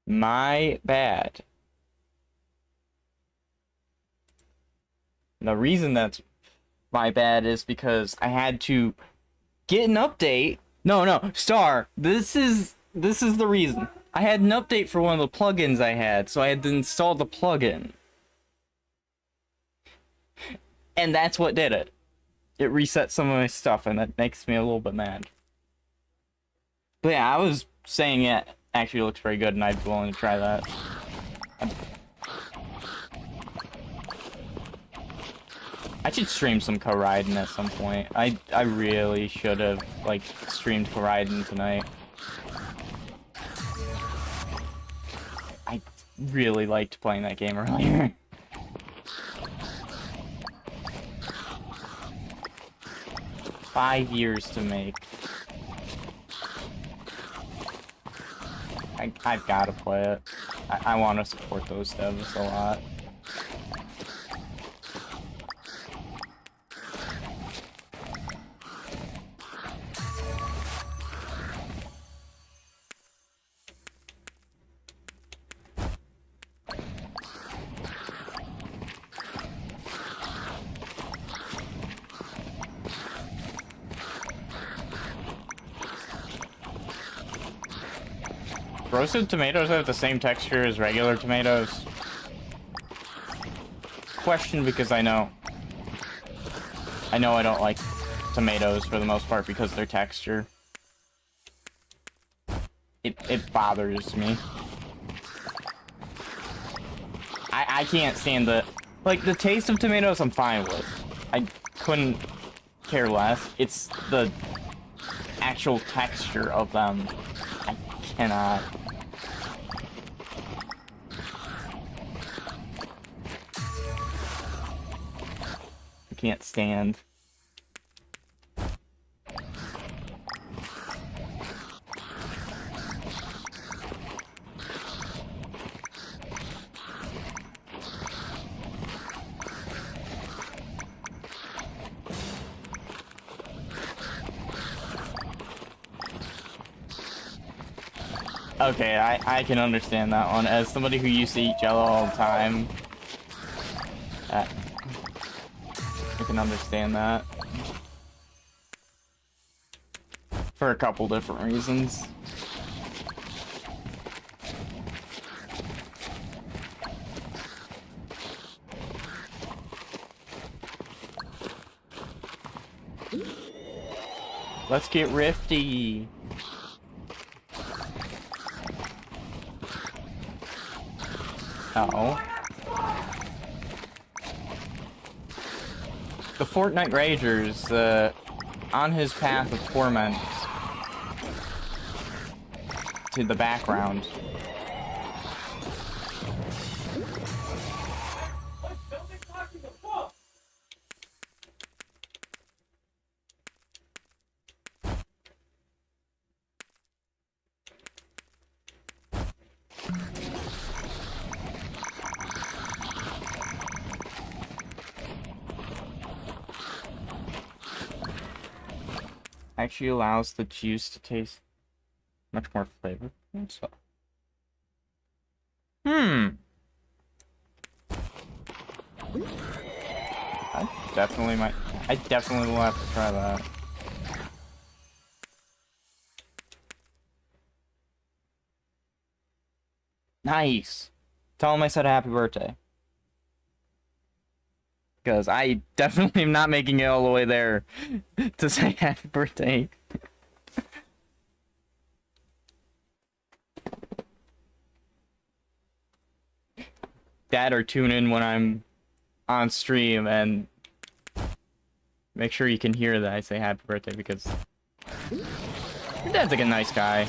My bad. The reason that's my bad is because I had to get an update. No, Star. This is the reason. I had an update for one of the plugins I had, so I had to install the plugin. And that's what did it. It reset some of my stuff, and that makes me a little bit mad. But yeah, I was saying it actually looks very good, and I'd be willing to try that. I should stream some Koraiden at some point. I really should have, like, streamed Koraiden tonight. I really liked playing that game earlier. $5 to make. I've got to play it. I want to support those devs a lot. Roasted tomatoes have the same texture as regular tomatoes? Question, because I know I don't like tomatoes for the most part because of their texture. It bothers me. I can't stand the taste of tomatoes I'm fine with. I couldn't care less. It's the actual texture of them. I cannot. Can't stand. Okay, I can understand that one. As somebody who used to eat Jello all the time, I can understand that. For a couple different reasons. Let's get rifty. Uh-oh. The Fortnite Rager's on his path of torment to the background. Actually allows the juice to taste much more flavor. So. I definitely will have to try that. Nice. Tell him I said happy birthday. Because I definitely am not making it all the way there to say happy birthday. Dad, or tune in when I'm on stream and make sure you can hear that I say happy birthday, because your dad's like a nice guy.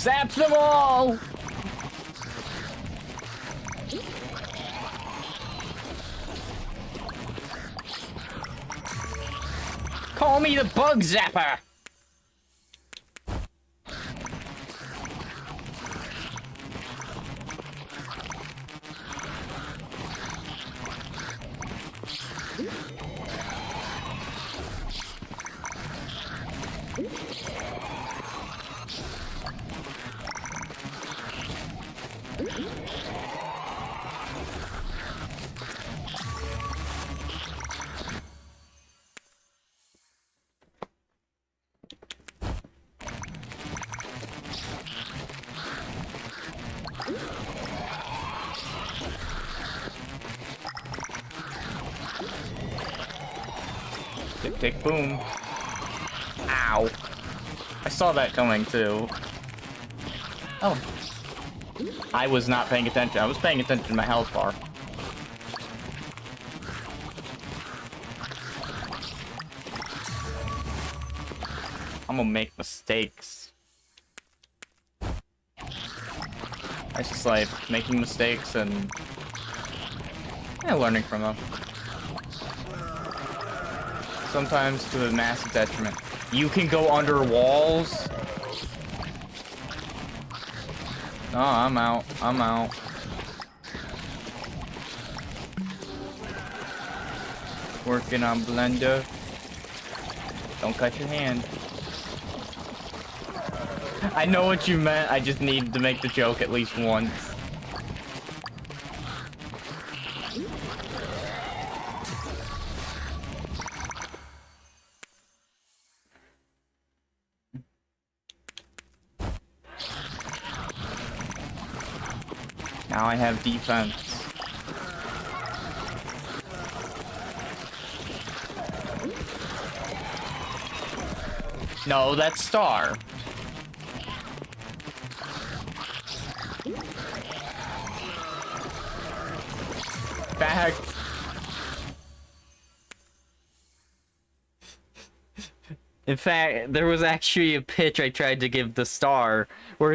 Zap them all! Call me the bug zapper! Tick, tick, boom. Ow. I saw that coming, too. Oh. I was not paying attention. I was paying attention to my health bar. I'm gonna make mistakes. I just like making mistakes and learning from them. Sometimes to a massive detriment. You can go under walls. Oh, I'm out. I'm out. Working on Blender. Don't cut your hand. I know what you meant. I just needed to make the joke at least once. Now I have defense. No, that's Star. Back. In fact, there was actually a pitch I tried to give the Star, where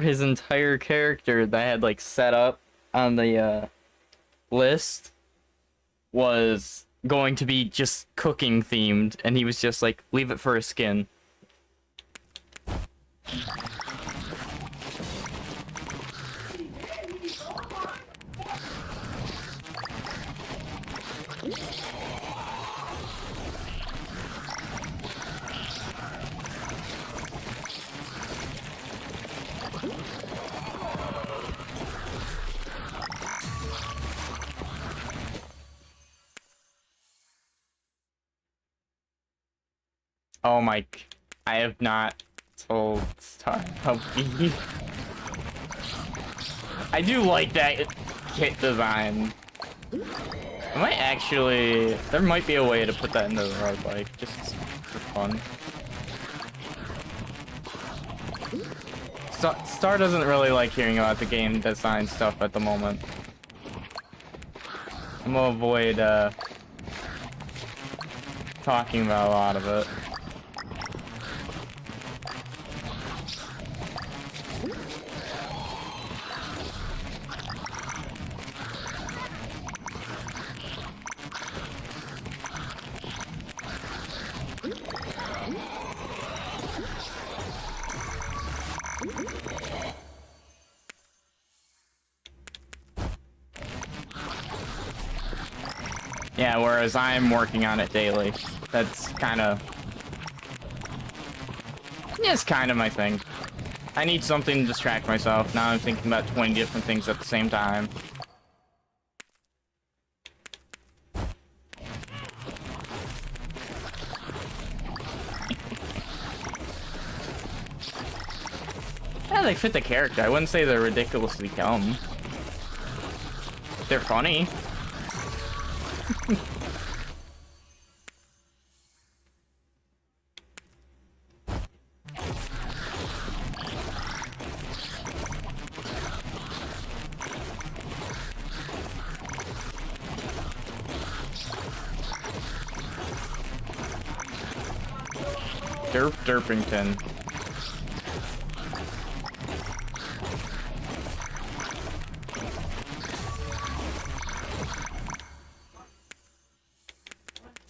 his entire character that I had like set up on the list was going to be just cooking themed, and he was just like, leave it for a skin. Oh my, I have not told Star Puppy. I do like that kit design. I might actually, there might be a way to put that into the roguelike, just for fun. Star doesn't really like hearing about the game design stuff at the moment. I'm gonna avoid talking about a lot of it. Yeah, whereas I'm working on it daily. That's kind of... yeah, it's kind of my thing. I need something to distract myself. Now I'm thinking about 20 different things at the same time. Yeah, they fit the character. I wouldn't say they're ridiculously dumb. They're funny. Derpington.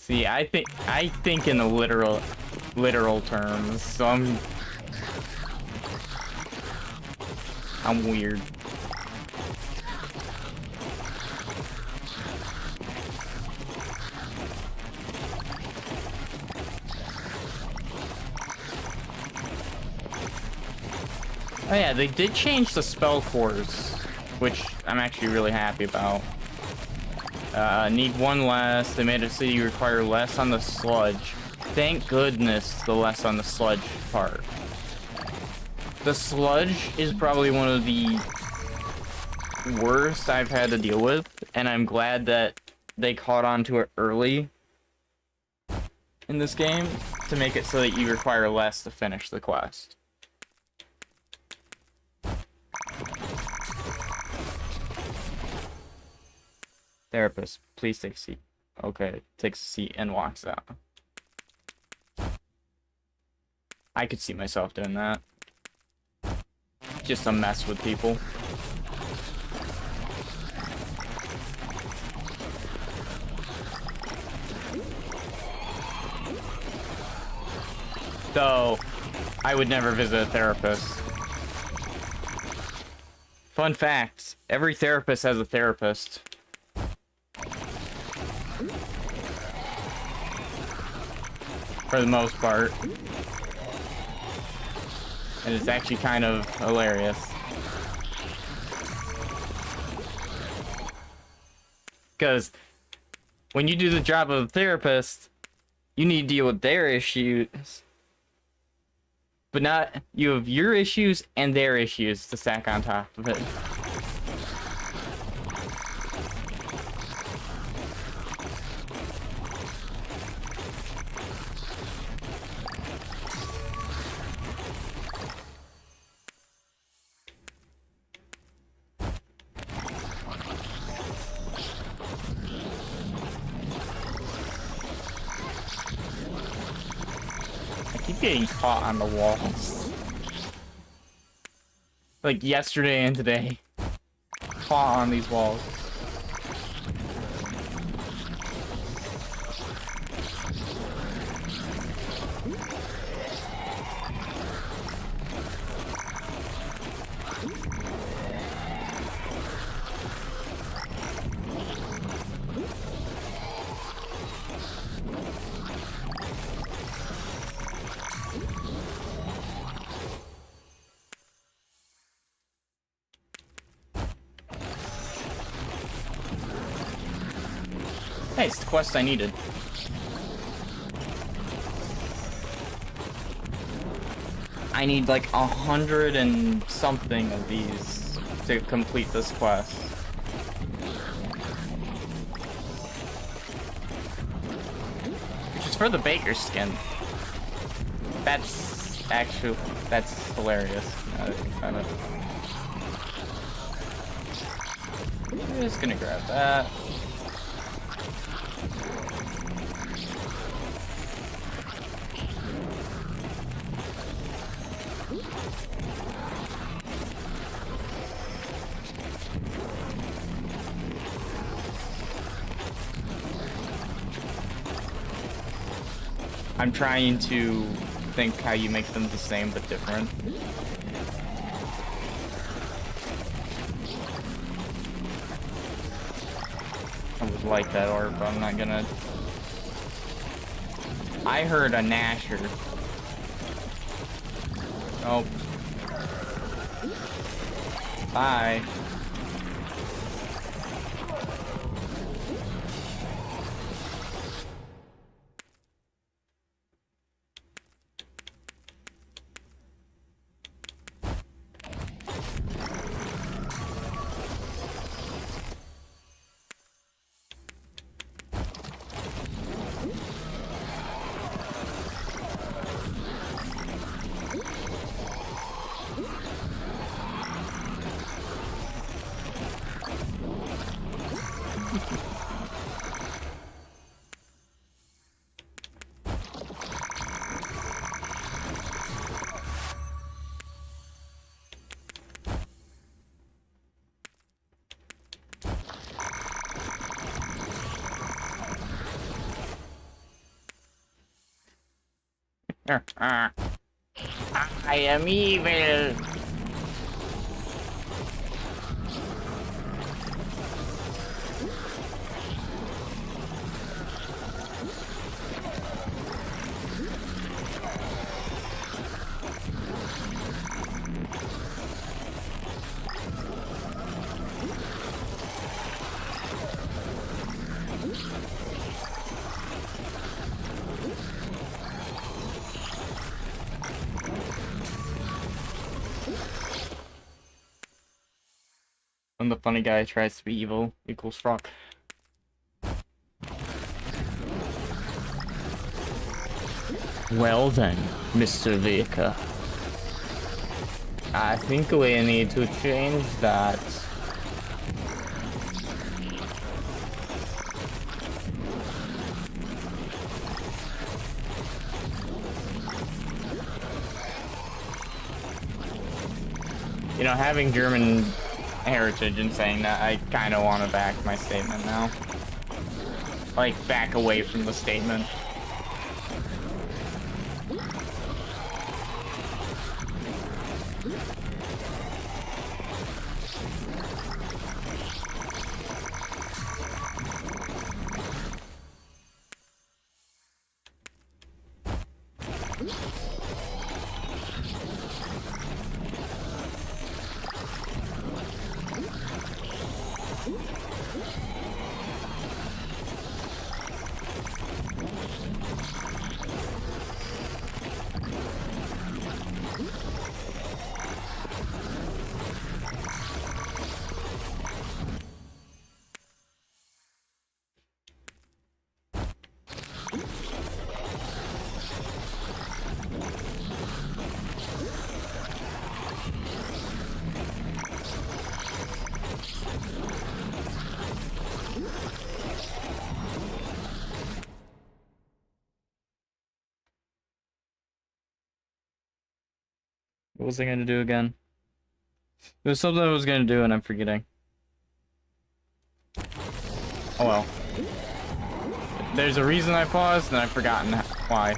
See, I think in the literal terms, so I'm weird. Oh yeah, they did change the spell cores, which I'm actually really happy about. Need one less. They made it so you require less on the sludge. Thank goodness the less on the sludge part. The sludge is probably one of the worst I've had to deal with, and I'm glad that they caught on to it early in this game to make it so that you require less to finish the quest. Therapist, please take a seat. Okay, takes a seat and walks out. I could see myself doing that. Just to mess with people. Though, I would never visit a therapist. Fun fact, every therapist has a therapist. For the most part. And it's actually kind of hilarious. Because when you do the job of a therapist, you need to deal with their issues. But not, you have your issues and their issues to stack on top of it. Getting caught on the walls. Like yesterday and today. Caught on these walls. Hey, it's the quest I needed. I need like 100 and something of these to complete this quest. Which is for the baker's skin. That's hilarious. I'm just gonna grab that. I'm trying to think how you make them the same but different. I would like that art, but I'm not gonna. I heard a Nasher. Oh. Bye. I am evil. When the funny guy tries to be evil equals frog. Well then, Mr. Vika. I think we need to change that. You know, having German heritage and saying that, I kind of want to back my statement now. Like, back away from the statement. What was I gonna do again? There was something I was gonna do and I'm forgetting. Oh well. There's a reason I paused and I've forgotten why.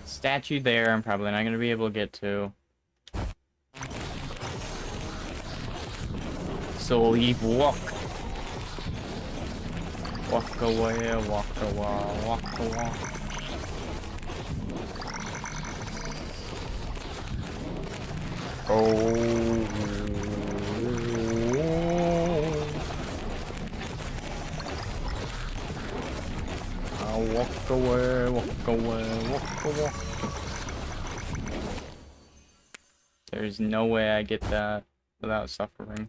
Statue there, I'm probably not gonna be able to get to. So leave walk. Walk away, walk away, walk away. Oh. I'll walk away, walk away, walk away. There's no way I get that without suffering.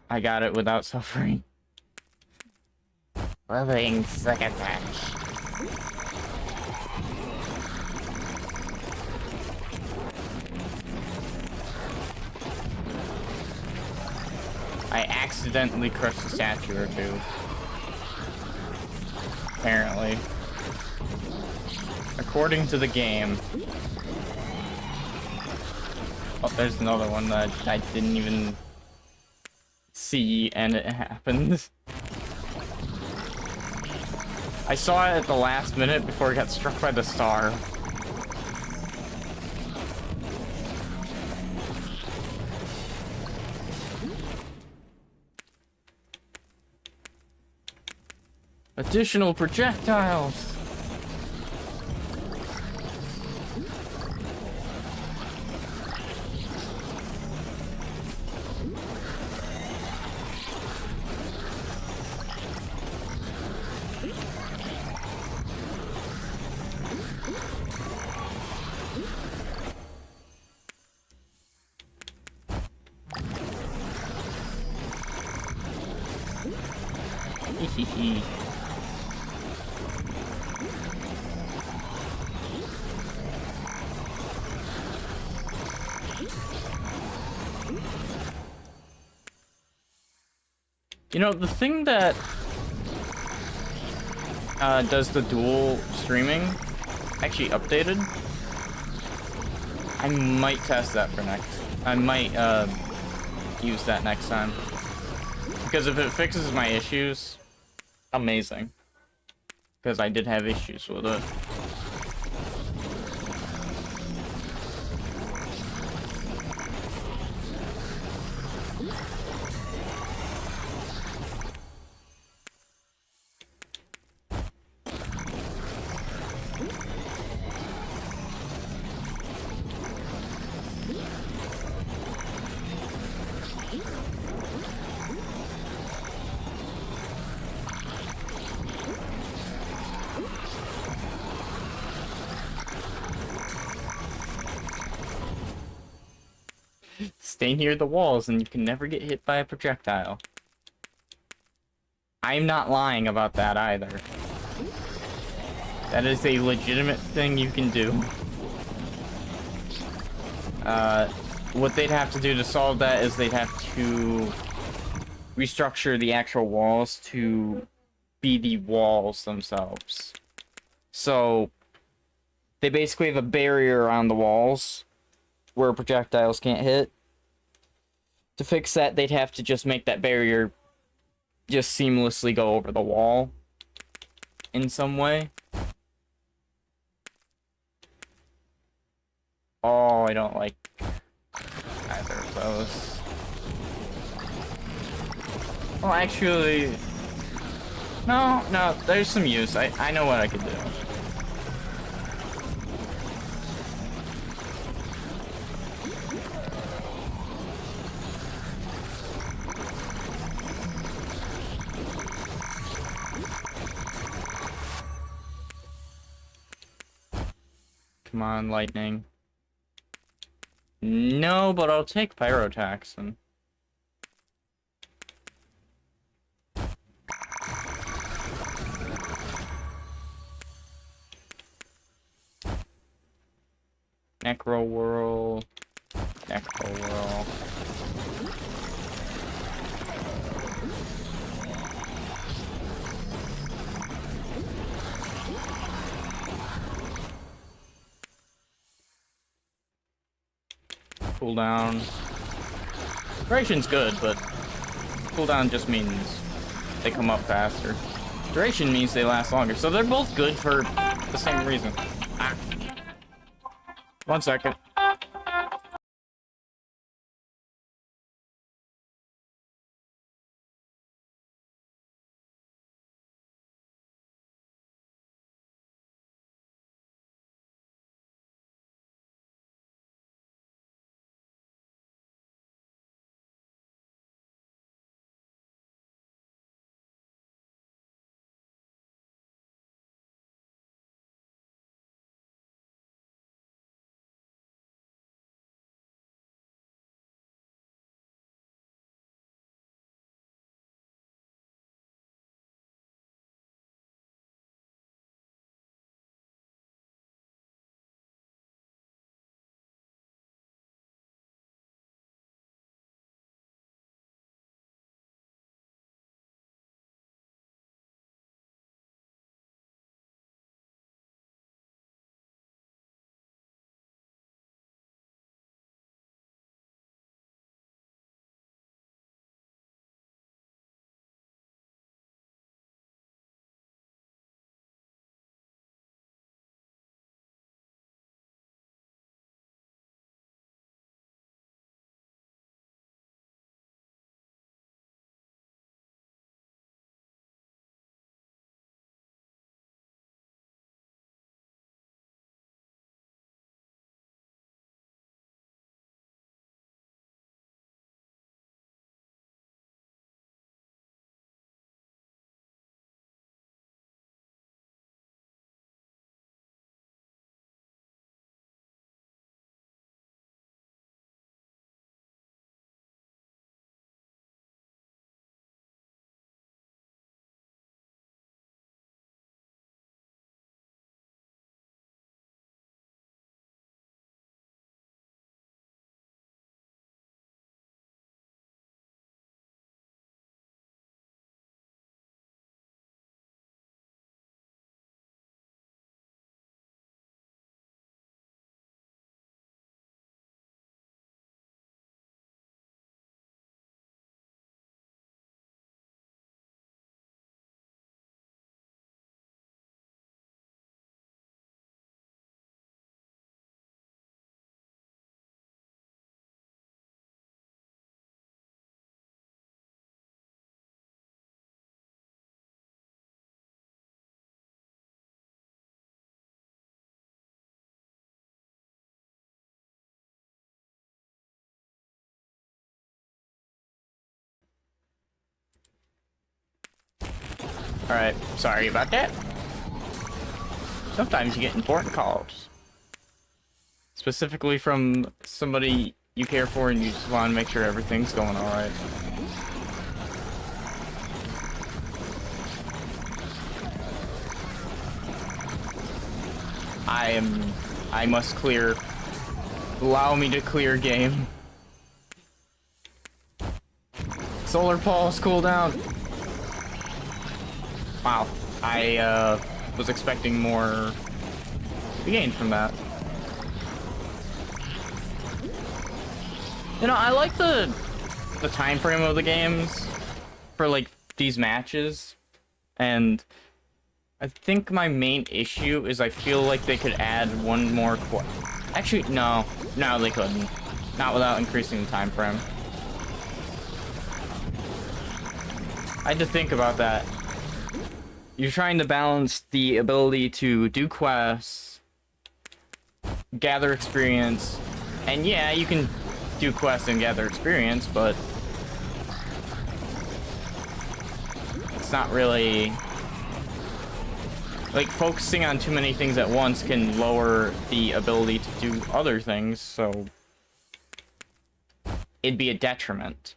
I got it without suffering. Living succotash. I accidentally crushed a statue or two. Apparently. According to the game. Oh, there's another one that I didn't even see and it happened. I saw it at the last minute before it got struck by the star. Additional projectiles! Eesh. You know, the thing that does the dual streaming actually updated. I might test that for next. I might use that next time. Because if it fixes my issues, amazing. Because I did have issues with it. Stay near the walls and you can never get hit by a projectile. I'm not lying about that either. That is a legitimate thing you can do. What they'd have to do to solve that is they'd have to restructure the actual walls to be the walls themselves. So, they basically have a barrier around the walls where projectiles can't hit. To fix that, they'd have to just make that barrier just seamlessly go over the wall in some way. Oh, I don't like either of those. Well, actually, no, there's some use. I know what I could do. Come on, lightning. No, but I'll take pyrotaxin. Necro whirl. Necro whirl. Cooldown. Duration's good, but cooldown just means they come up faster. Duration means they last longer, so they're both good for the same reason. Ah. 1 second. Alright, sorry about that. Sometimes you get important calls. Specifically from somebody you care for and you just want to make sure everything's going alright. I must clear. Allow me to clear game. Solar pulse cooldown. Wow, I was expecting more gain from that. You know, I like the time frame of the games for like these matches, and I think my main issue is I feel like they could add one more actually, no, they couldn't. Not without increasing the time frame. I had to think about that. You're trying to balance the ability to do quests, gather experience, and yeah, you can do quests and gather experience, but it's not really... Like, focusing on too many things at once can lower the ability to do other things, so it'd be a detriment.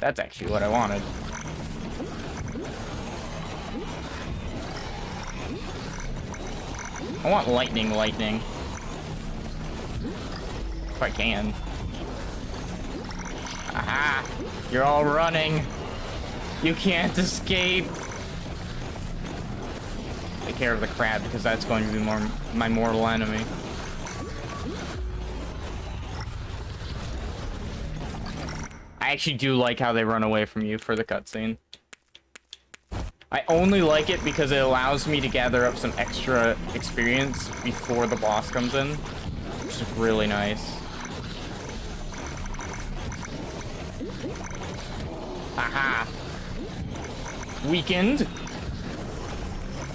That's actually what I wanted. I want lightning. If I can. Aha! You're all running. You can't escape. Take care of the crab because that's going to be my mortal enemy. I actually do like how they run away from you for the cutscene. I only like it because it allows me to gather up some extra experience before the boss comes in, which is really nice. Aha! Weakened.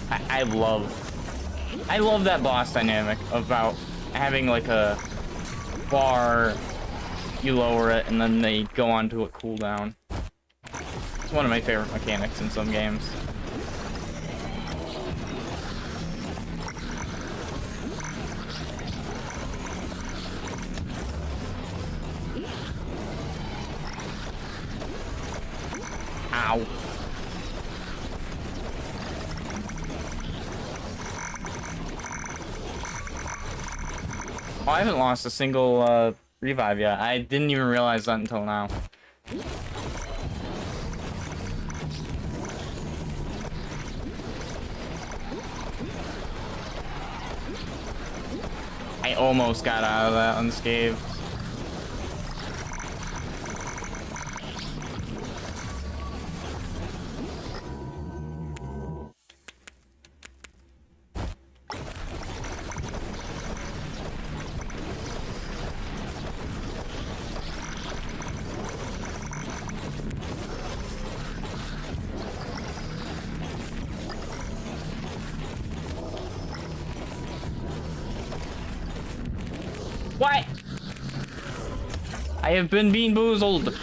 I love that boss dynamic about having like a bar, you lower it, and then they go on to a cooldown. It's one of my favorite mechanics in some games. Ow. Oh, I haven't lost a single revive yet. I didn't even realize that until now. I almost got out of that unscathed. What? I have been bean boozled.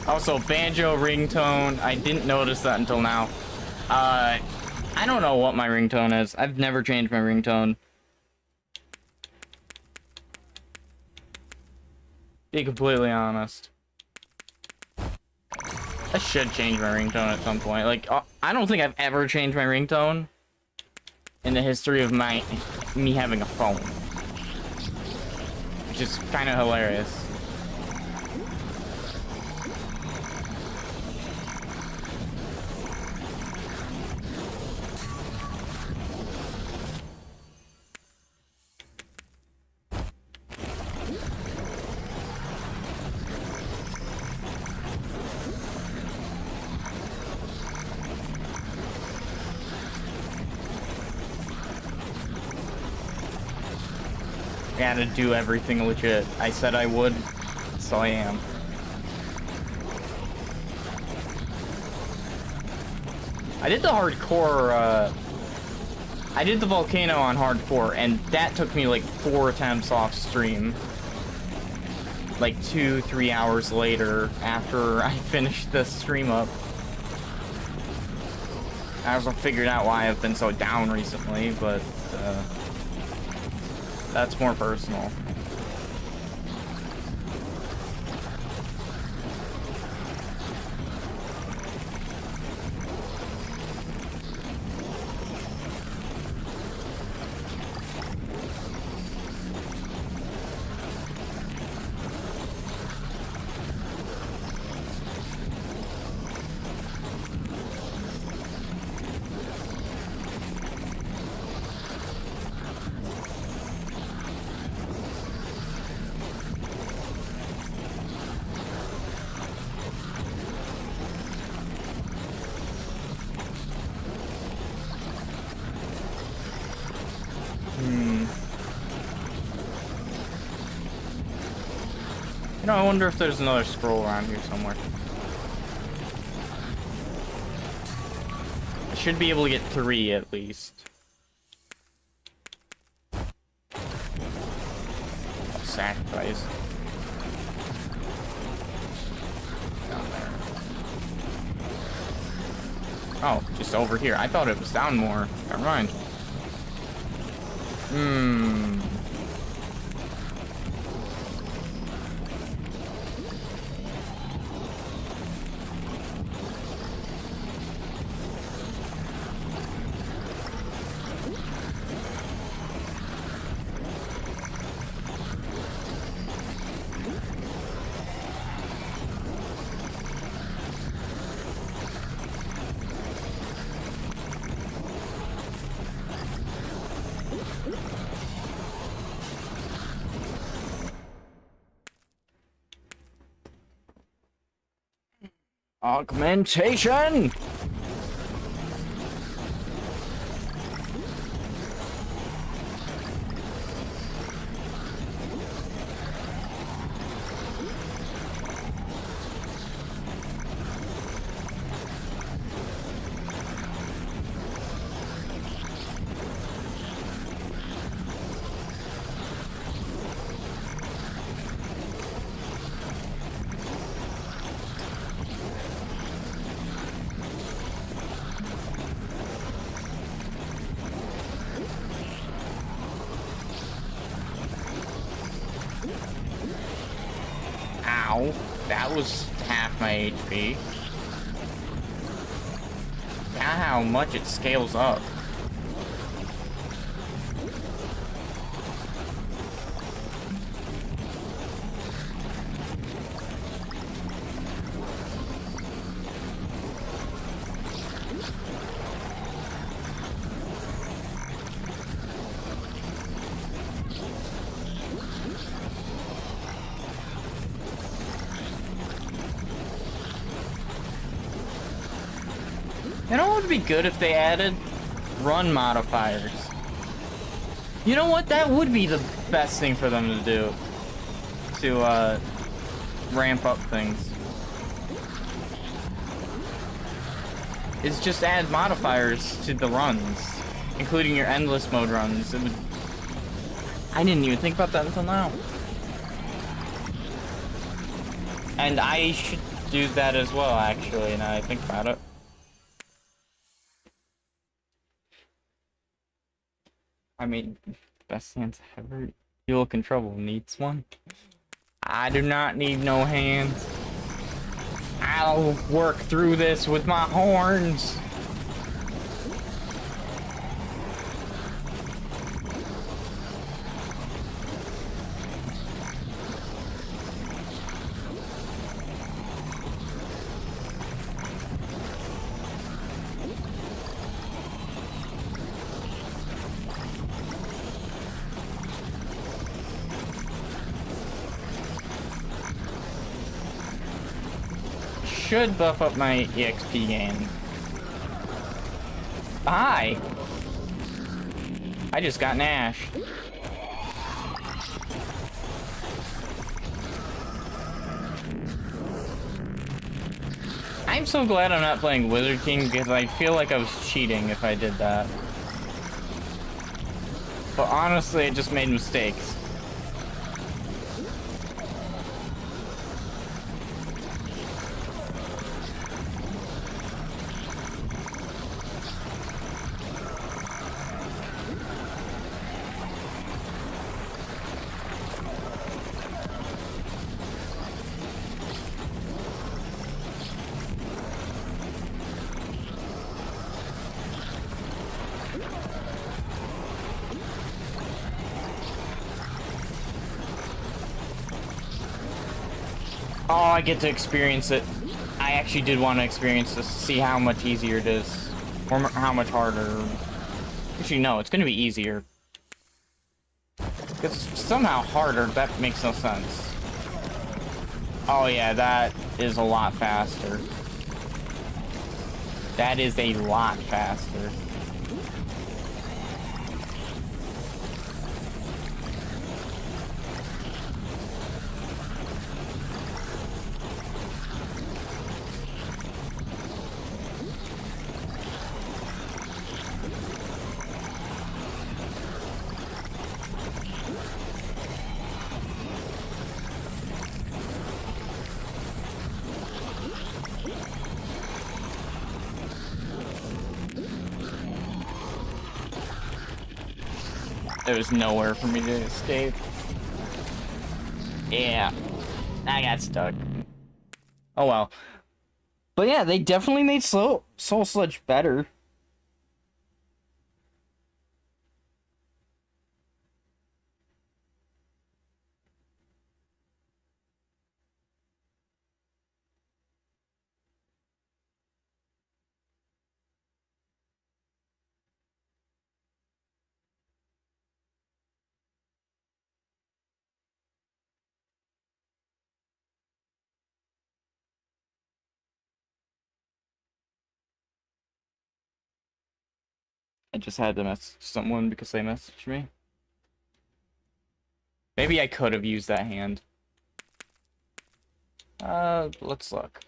Also, banjo ringtone. I didn't notice that until now. I don't know what my ringtone is. I've never changed my ringtone. Be completely honest. I should change my ringtone at some point. Like, I don't think I've ever changed my ringtone in the history of me having a phone. Which is kind of hilarious. gotta do everything legit. I said I would, so I am. I did the hardcore, I did the volcano on hardcore, and that took me like 4 attempts off stream. Like 2-3 hours later, after I finished the stream up. I also figured out why I've been so down recently, but that's more personal. You know, I wonder if there's another scroll around here somewhere. I should be able to get 3 at least. Sacrifice. Down there. Oh, just over here. I thought it was down more. Never mind. Augmentation! Ow, that was half my HP. Now how much it scales up. You know what would be good if they added run modifiers? You know what? That would be the best thing for them to do. To, ramp up things. Is just add modifiers to the runs. Including your endless mode runs. It would... I didn't even think about that until now. And I should do that as well, actually, now I think about it. I mean, best hands ever. You look in trouble needs one. I do not need no hands. I'll work through this with my horns. Should buff up my EXP gain. Hi! I just got Nash. I'm so glad I'm not playing Wizard King because I feel like I was cheating if I did that. But honestly, I just made mistakes. Oh, I get to experience it. I actually did want to experience this, see how much easier it is. Or how much harder. Actually, no, it's going to be easier. Because somehow harder, that makes no sense. Oh yeah, that is a lot faster. That is a lot faster. There was nowhere for me to escape. Yeah, I got stuck. Oh well. But yeah, they definitely made Soul Sludge better. I just had to message someone because they messaged me. Maybe I could have used that hand. Let's look.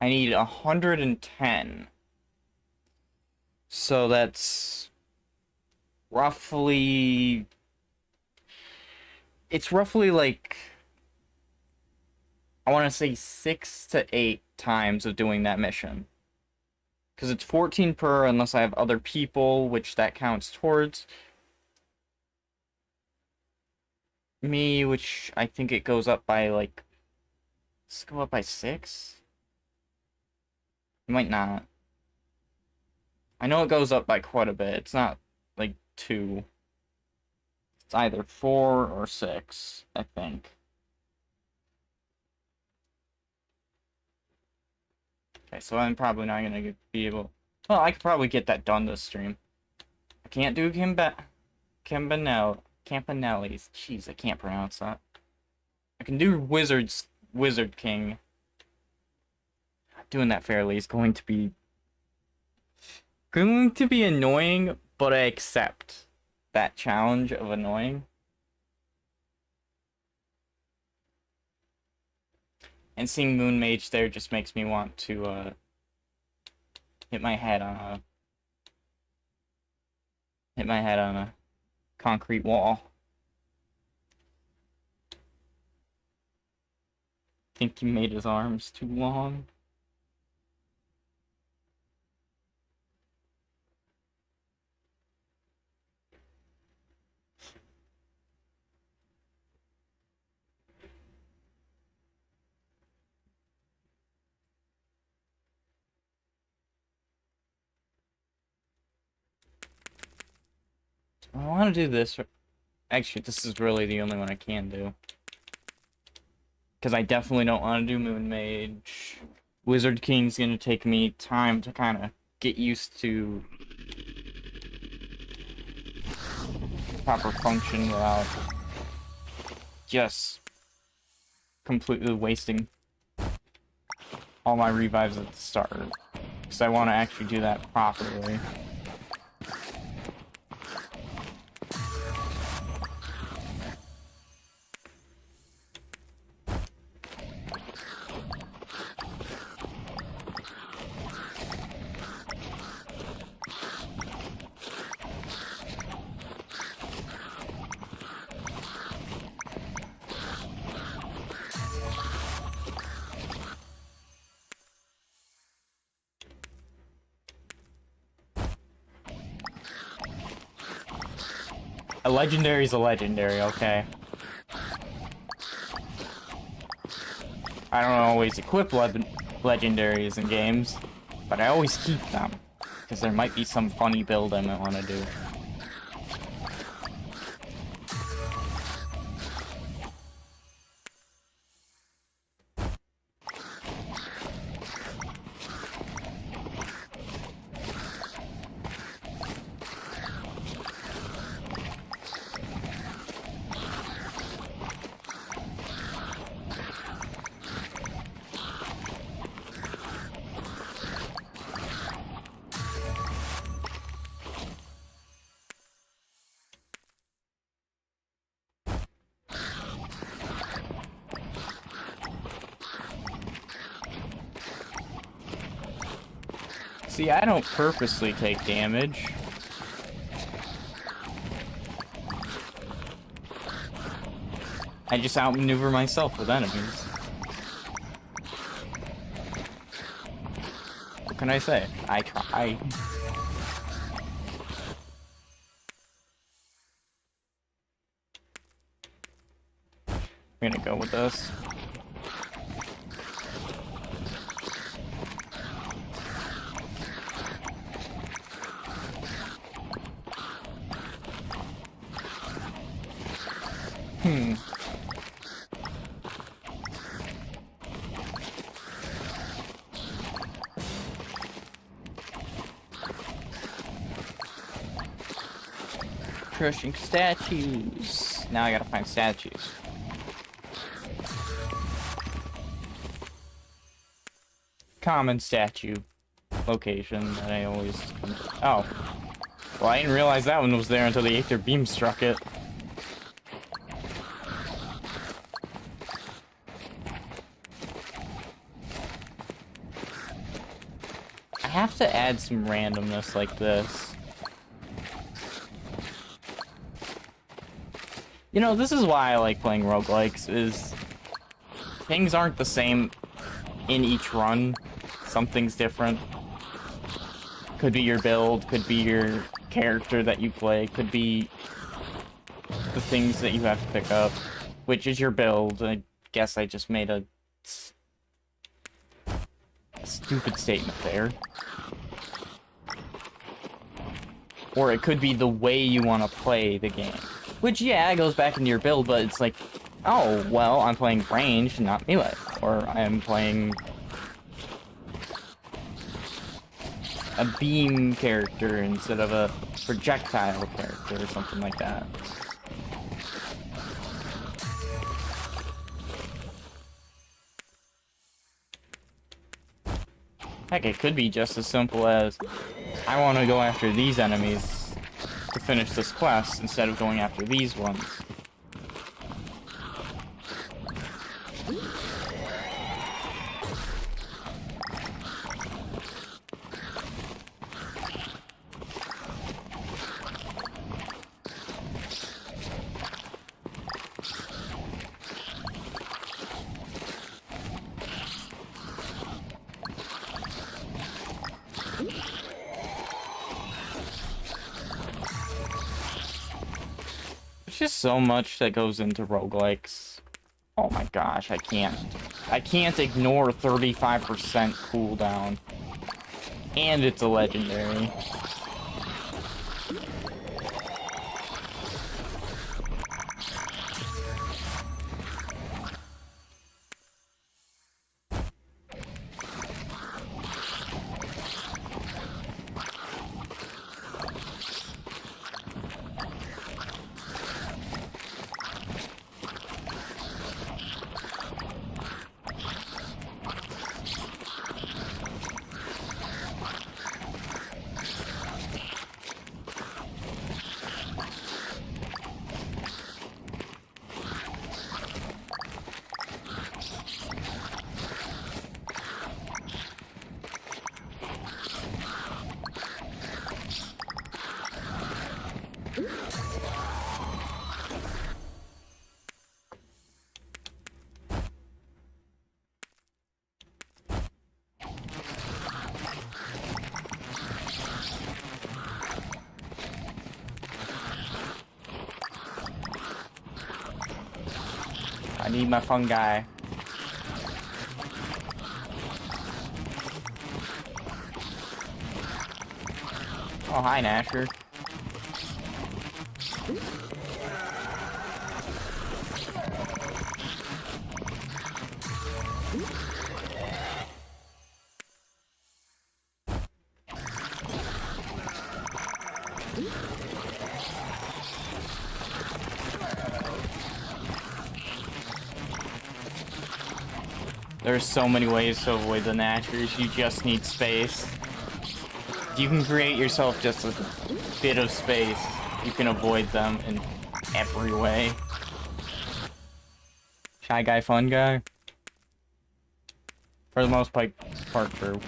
I need 110. So that's roughly... It's roughly like... I want to say 6 to 8 times of doing that mission. Because it's 14 per unless I have other people, which that counts towards me, which I think it goes up by like... Does it go up by 6? It might not. I know it goes up by quite a bit. It's not like 2. It's either 4 or 6, I think. Okay, so I'm probably not gonna be able... Well, I could probably get that done this stream. I can't do Campanelli's. Jeez, I can't pronounce that. I can do Wizard King. Doing that fairly is going to be annoying, but I accept that challenge of annoying. And seeing Moon Mage there just makes me want to hit my head on a concrete wall. I think he made his arms too long. I want to do this. Actually, this is really the only one I can do. Because I definitely don't want to do Moon Mage. Wizard King's going to take me time to kind of get used to proper function without just completely wasting all my revives at the start. Because I want to actually do that properly. A legendary is a legendary, okay? I don't always equip legendaries in games, but I always keep them. Because there might be some funny build I might want to do. See, I don't purposely take damage. I just outmaneuver myself with enemies. What can I say? I try. I'm gonna go with this. Crushing statues. Now I gotta find statues. Common statue location that I always... Oh. Well, I didn't realize that one was there until the Aether Beam struck it. I have to add some randomness like this. You know, this is why I like playing roguelikes, is things aren't the same in each run. Something's different. Could be your build, could be your character that you play, could be the things that you have to pick up. Which is your build. I guess I just made a stupid statement there. Or it could be the way you want to play the game. Which, yeah, it goes back into your build, but it's like, oh, well, I'm playing ranged, not melee. Or I'm playing a beam character instead of a projectile character or something like that. Heck, it could be just as simple as, I want to go after these enemies to finish this quest instead of going after these ones. There's just so much that goes into roguelikes. Oh my gosh, I can't ignore 35% cooldown. And it's a legendary. need my fungi. Oh, hi, Nasher. There's so many ways to avoid the Nashers. You just need space. You can create yourself just a bit of space. You can avoid them in every way. Shy guy, fun guy. For the most part, true.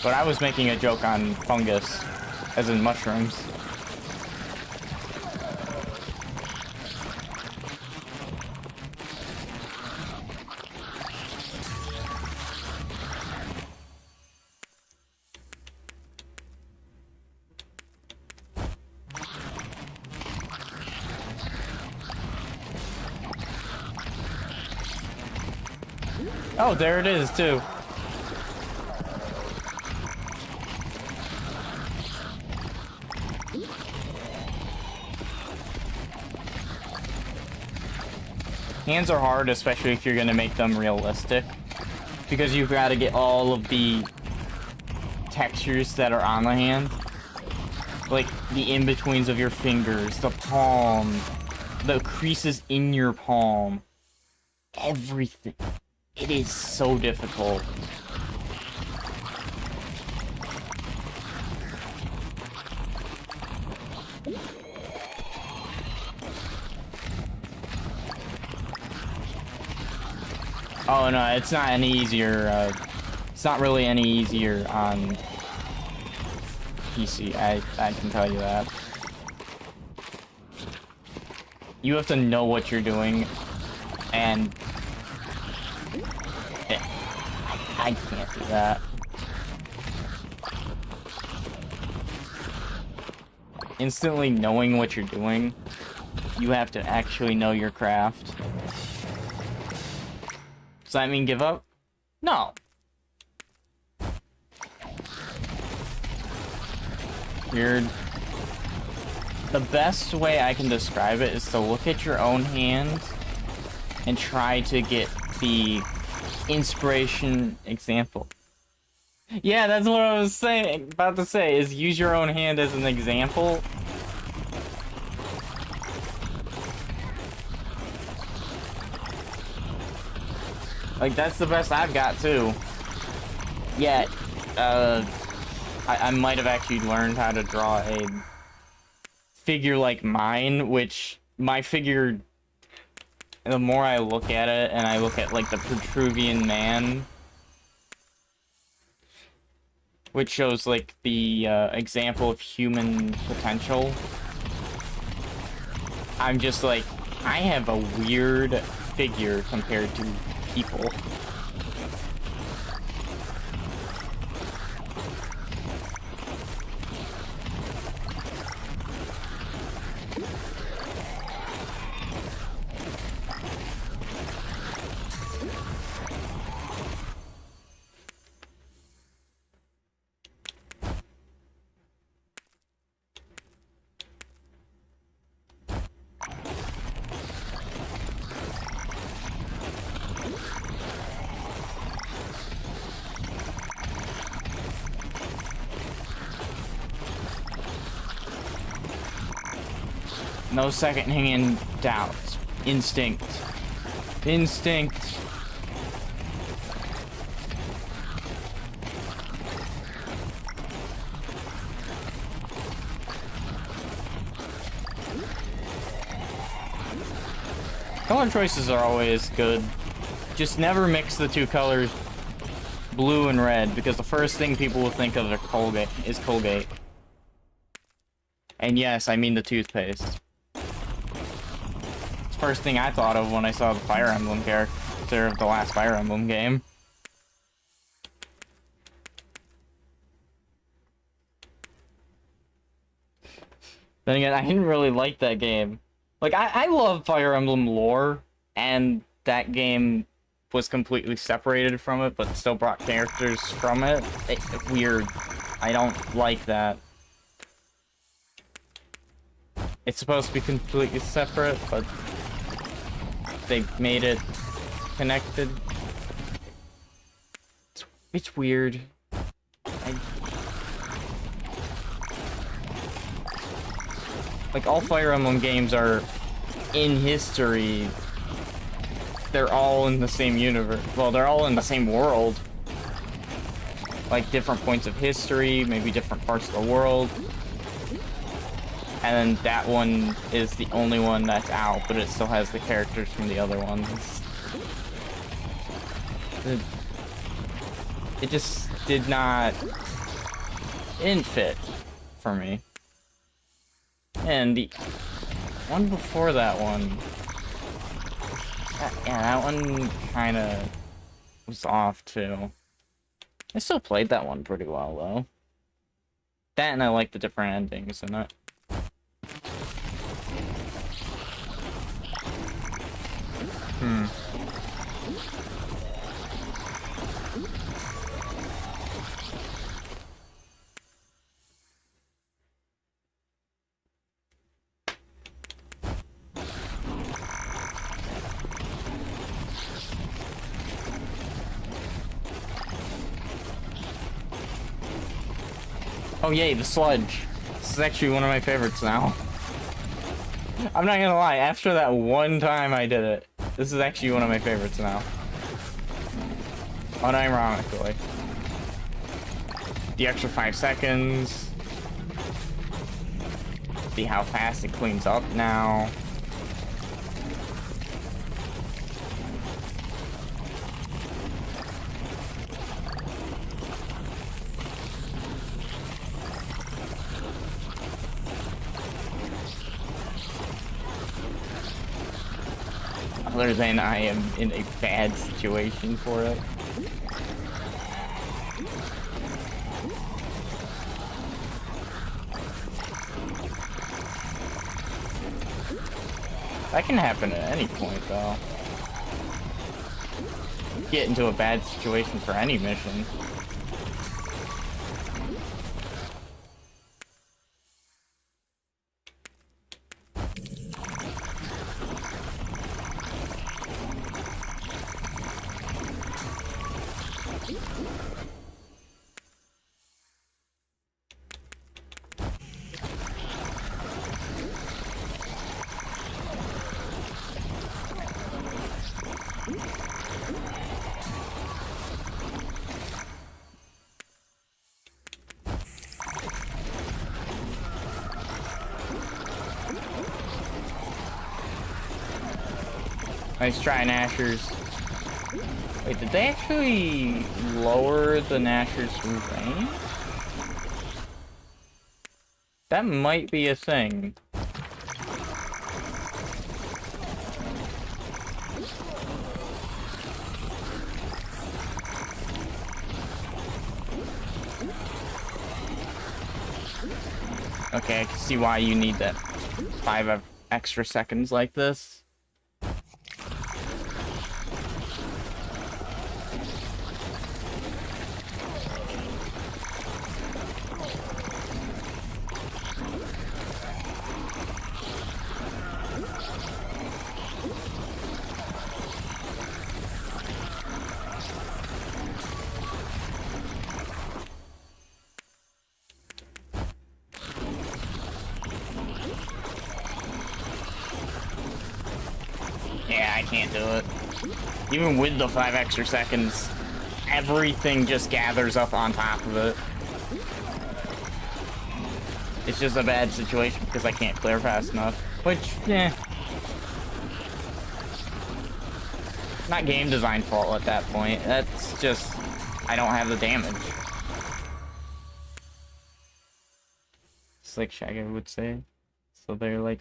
But I was making a joke on fungus, as in mushrooms. Oh, there it is, too. Hands are hard, especially if you're gonna make them realistic. Because you've got to get all of the textures that are on the hand. Like, the in-betweens of your fingers, the palm, the creases in your palm. Everything. It is so difficult. Oh no, it's not any easier, it's not really any easier on PC, I can tell you that. You have to know what you're doing, and I can't do that. Instantly knowing what you're doing, you have to actually know your craft. Does that mean give up? No. The best way I can describe it is to look at your own hand and try to get the inspiration example. Yeah, that's what I was about to say, is use your own hand as an example. Like, that's the best I've got, too. Yet, I might have actually learned how to draw a figure like mine, which my figure, the more I look at it, and I look at, like, the Petruvian Man, which shows, like, the example of human potential, I'm just like, I have a weird figure compared to people. No second-hand doubts. Instinct. Instinct. Color choices are always good. Just never mix the two colors, blue and red, because the first thing people will think of is Colgate. And yes, I mean the toothpaste. First thing I thought of when I saw the Fire Emblem character of the last Fire Emblem game. Then again, I didn't really like that game. Like, I love Fire Emblem lore, and that game was completely separated from it, but still brought characters from it. Weird. I don't like that. It's supposed to be completely separate, but they made it connected. It's weird. Like, all Fire Emblem games are in history. They're all in the same universe. Well, they're all in the same world. Like, different points of history, maybe different parts of the world. And then that one is the only one that's out, but it still has the characters from the other ones. It just did not... It didn't fit for me. And the one before that one... Yeah, that one kinda was off, too. I still played that one pretty well, though. That and I like the different endings in it. Oh yay, the sludge. This is actually one of my favorites now. I'm not gonna lie, after that one time I did it, this is actually one of my favorites now. Unironically. The extra 5 seconds. See how fast it cleans up now. Other than I am in a bad situation for it. That can happen at any point, though. Get into a bad situation for any mission. Nice try, Nashers. Wait, did they actually lower the Nashers' range? That might be a thing. Okay, I can see why you need that 5 extra seconds like this. Yeah, I can't do it. Even with the 5 extra seconds, everything just gathers up on top of it. It's just a bad situation because I can't clear fast enough. Which, eh. Not game design fault at that point. That's just, I don't have the damage. It's like Shaggy would say. So they're like,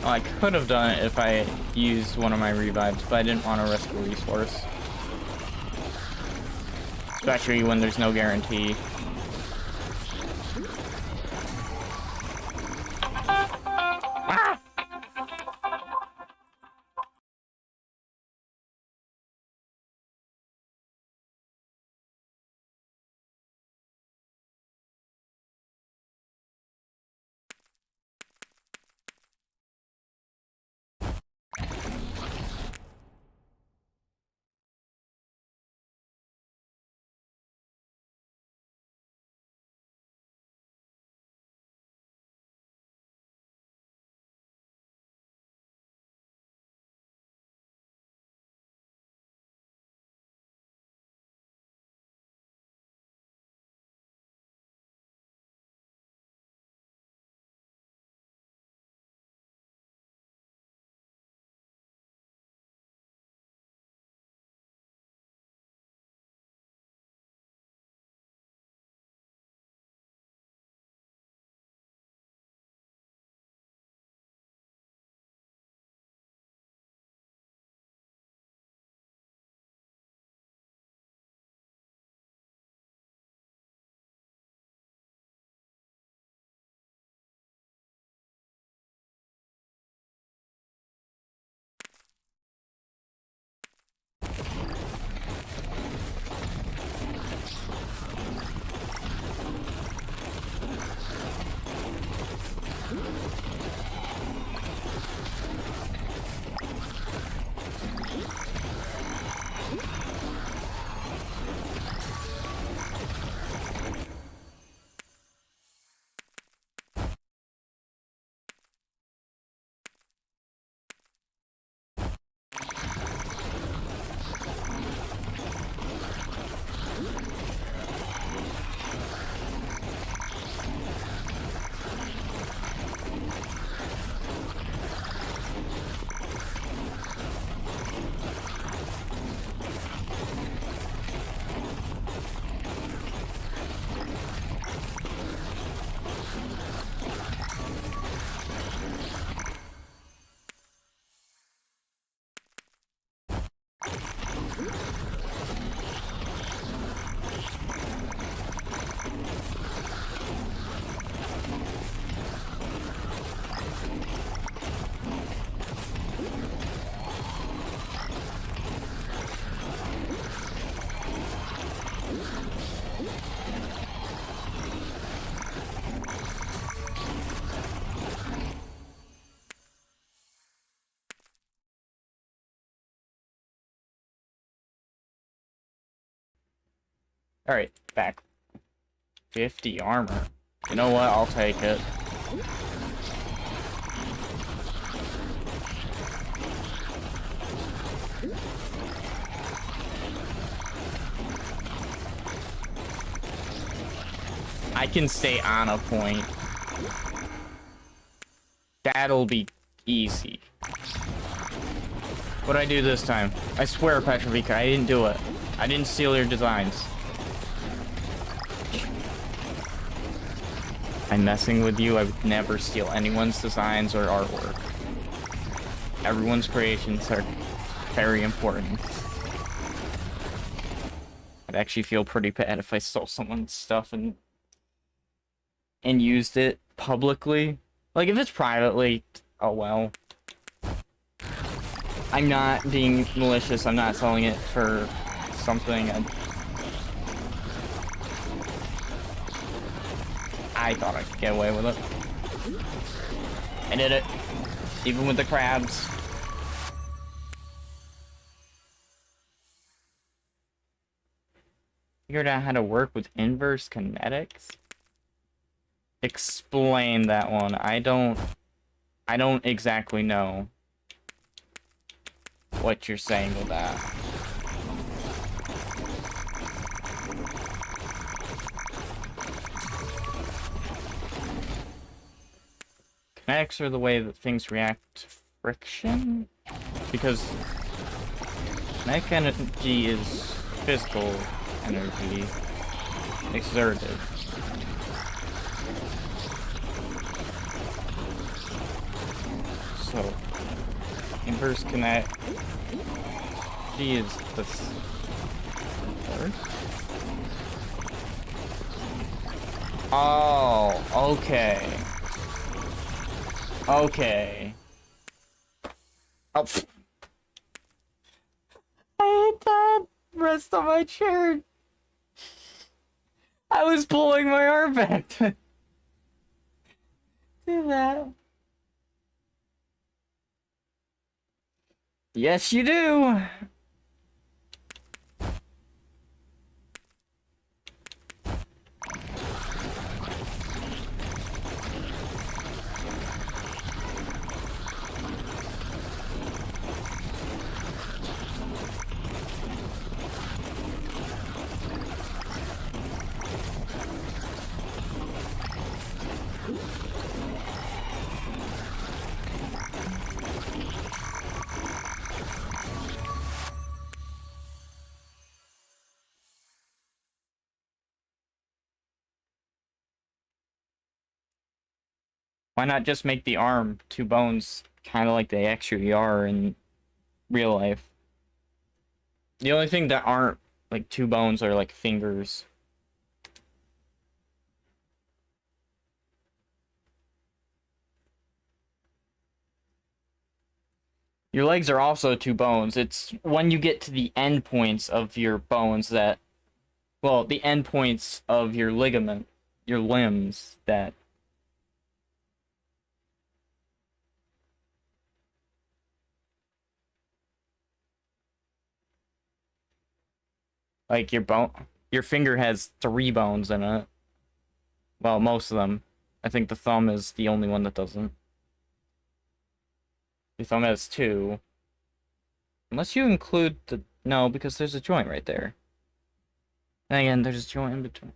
Well, I could have done it if I used one of my revives, but I didn't want to risk a resource. Especially when there's no guarantee. Ah! Alright, back. 50 armor. You know what? I'll take it. I can stay on a point. That'll be easy. What'd I do this time? I swear, Petrovica, I didn't do it. I didn't steal your designs. I'm messing with you. I would never steal anyone's designs or artwork. Everyone's creations are very important. I'd actually feel pretty bad if I stole someone's stuff and used it publicly. Like, if it's privately, oh well. I'm not being malicious. I'm not selling it for something. I thought I could get away with it. I did it. Even with the crabs. Figured out how to work with inverse kinetics? Explain that one. I don't exactly know what you're saying with that. Kinetics are the way that things react to friction? Because kinetic energy is physical energy exerted. So, inverse connect. She is the first. Oh, okay. Okay. Oh, I hit that rest on my chair. I was pulling my arm back to do that. Yes, you do. Why not just make the arm two bones, kind of like they actually are in real life? The only thing that aren't like two bones are like fingers. Your legs are also two bones. It's when you get to the end points of your bones that, well, the end points of your ligament, your limbs that. Like your finger has three bones in it. Well, most of them. I think the thumb is the only one that doesn't. Your thumb has two. Unless you include the... No, because there's a joint right there. And again, there's a joint in between.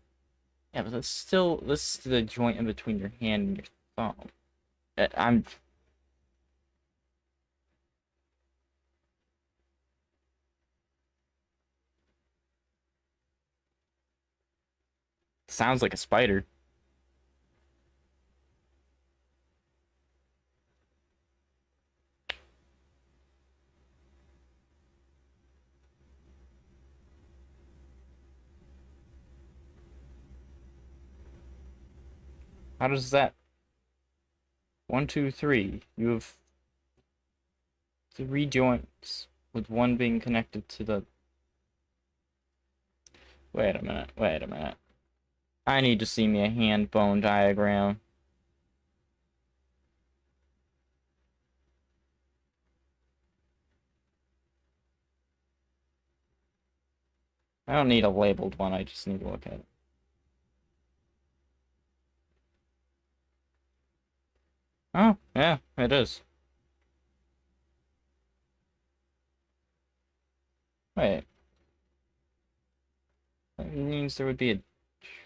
Yeah, but that's still... This is the joint in between your hand and your thumb. I'm... Sounds like a spider. How does that... 1, 2, 3. You have... 3 joints, with one being connected to the... Wait a minute, wait a minute. I need to see me a hand bone diagram. I don't need a labeled one, I just need to look at it. Oh, yeah, it is. Wait. That means there would be a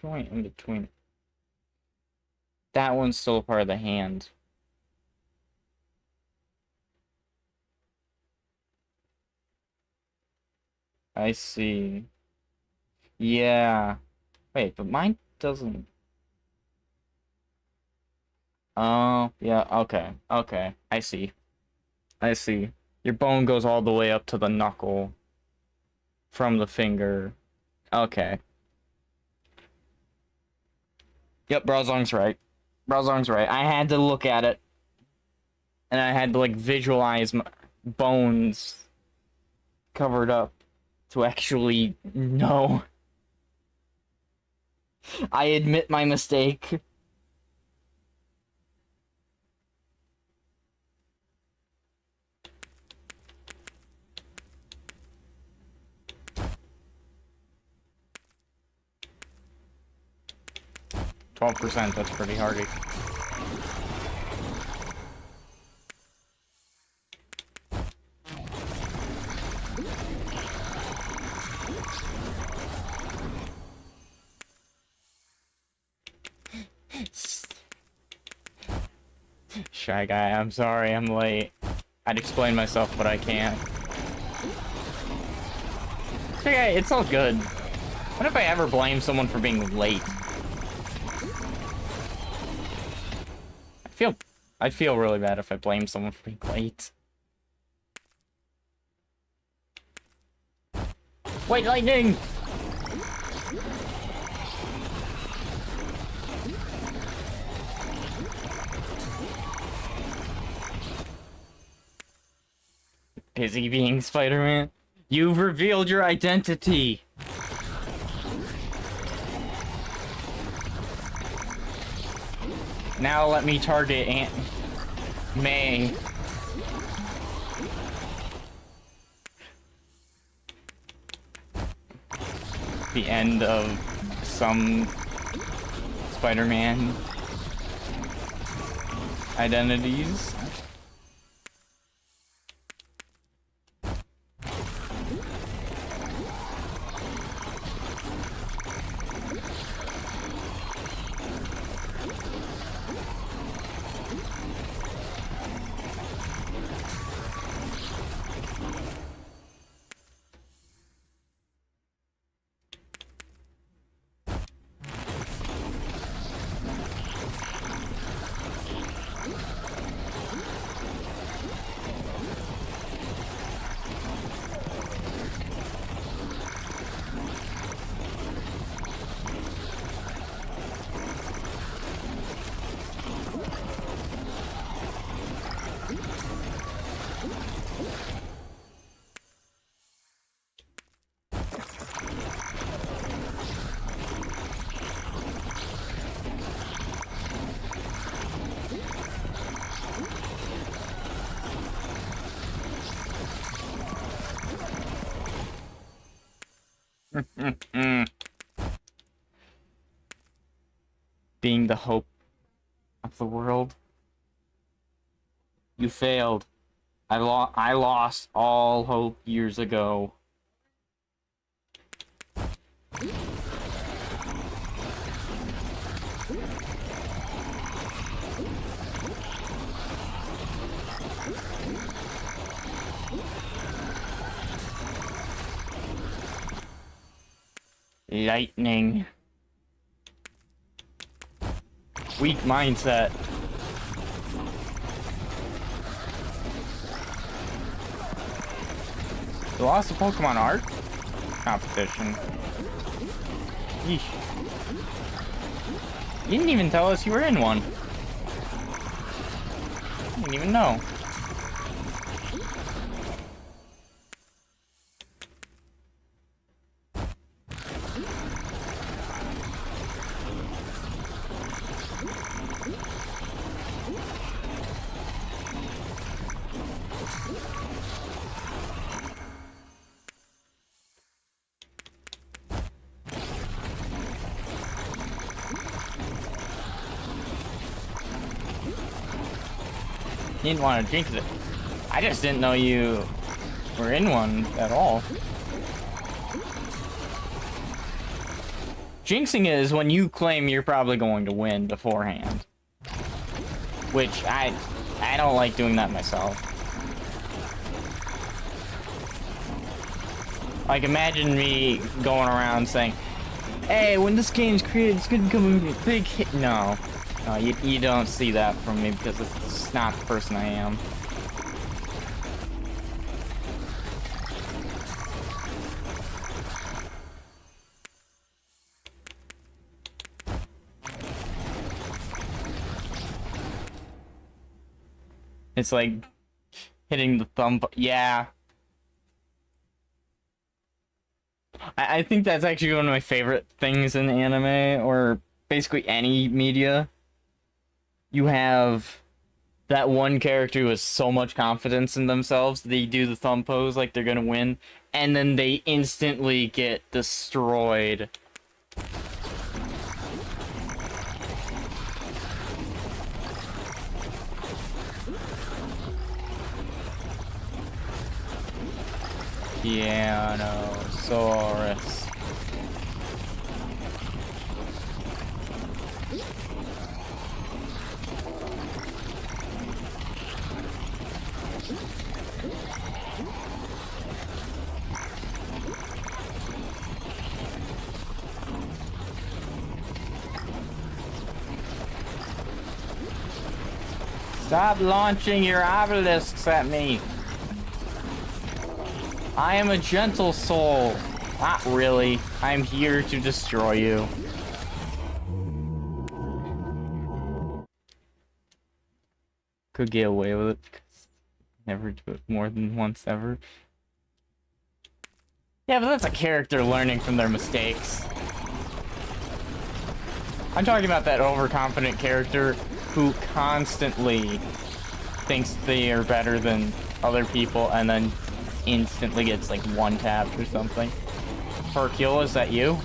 joint in between. That one's still a part of the hand. I see. Yeah. Wait, but mine doesn't... Oh, yeah, okay. Okay, I see. I see. Your bone goes all the way up to the knuckle from the finger. Okay. Yep, Brazong's right. Brazong's right. I had to look at it. And I had to, like, visualize my bones covered up to actually know. I admit my mistake. %, that's pretty hardy. Shy guy, I'm sorry, I'm late. I'd explain myself, but I can't. Shy guy, it's all good. What if I ever blame someone for being late? I'd feel really bad if I blamed someone for being late. White lightning! Busy being Spider-Man? You've revealed your identity! Now let me target Aunt May. The end of some Spider-Man identities. Being the hope of the world. You failed. I lost all hope years ago. Lightning. Weak mindset. You lost the Pokemon art competition. Yeesh. You didn't even tell us you were in one. I didn't even know. You didn't want to jinx it. I just didn't know you were in one at all. Jinxing is when you claim you're probably going to win beforehand. Which I don't like doing that myself. Like, imagine me going around saying, hey, when this game's created, it's gonna become a big hit. No. No, you don't see that from me because it's not the person I am. It's like hitting the thumb. Yeah. I think that's actually one of my favorite things in anime, or basically any media. You have that one character who has so much confidence in themselves, they do the thumb pose like they're gonna win, and then they instantly get destroyed. Pianosaurus. Stop launching your obelisks at me. I am a gentle soul. Not really. I'm here to destroy you. Could get away with it. Never do it more than once ever. Yeah, but that's a character learning from their mistakes. I'm talking about that overconfident character who constantly thinks they are better than other people and then instantly gets like one-tapped or something. Hercule, is that you?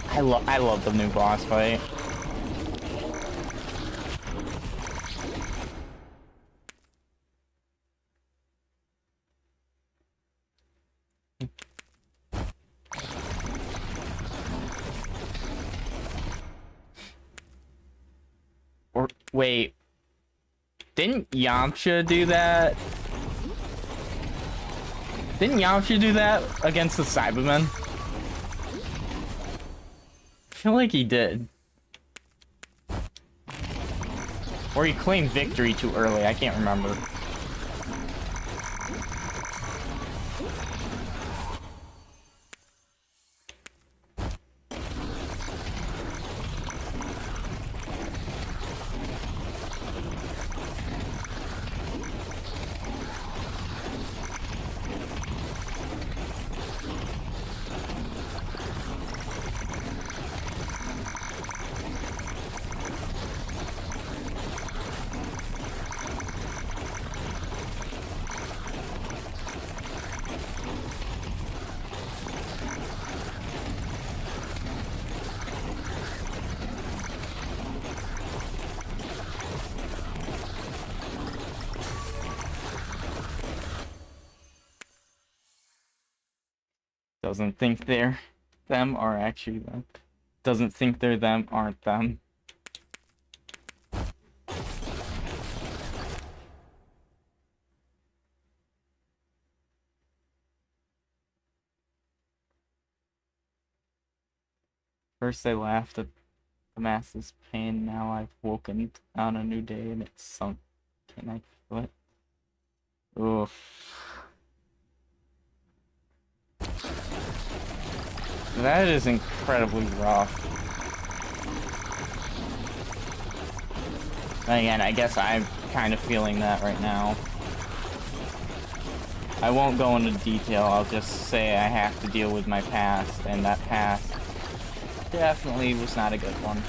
I love the new boss fight. Or wait, didn't Yamcha do that? Didn't Yamcha do that against the Cybermen? I feel like he did. Or he claimed victory too early, I can't remember. Doesn't think they're them are actually them. Doesn't think they're them aren't them. First I laughed at the masses' pain, now I've woken on a new day and it's sunk. Can I feel it? Oof. That is incredibly rough. Again, I guess I'm kind of feeling that right now. I won't go into detail, I'll just say I have to deal with my past, and that past definitely was not a good one.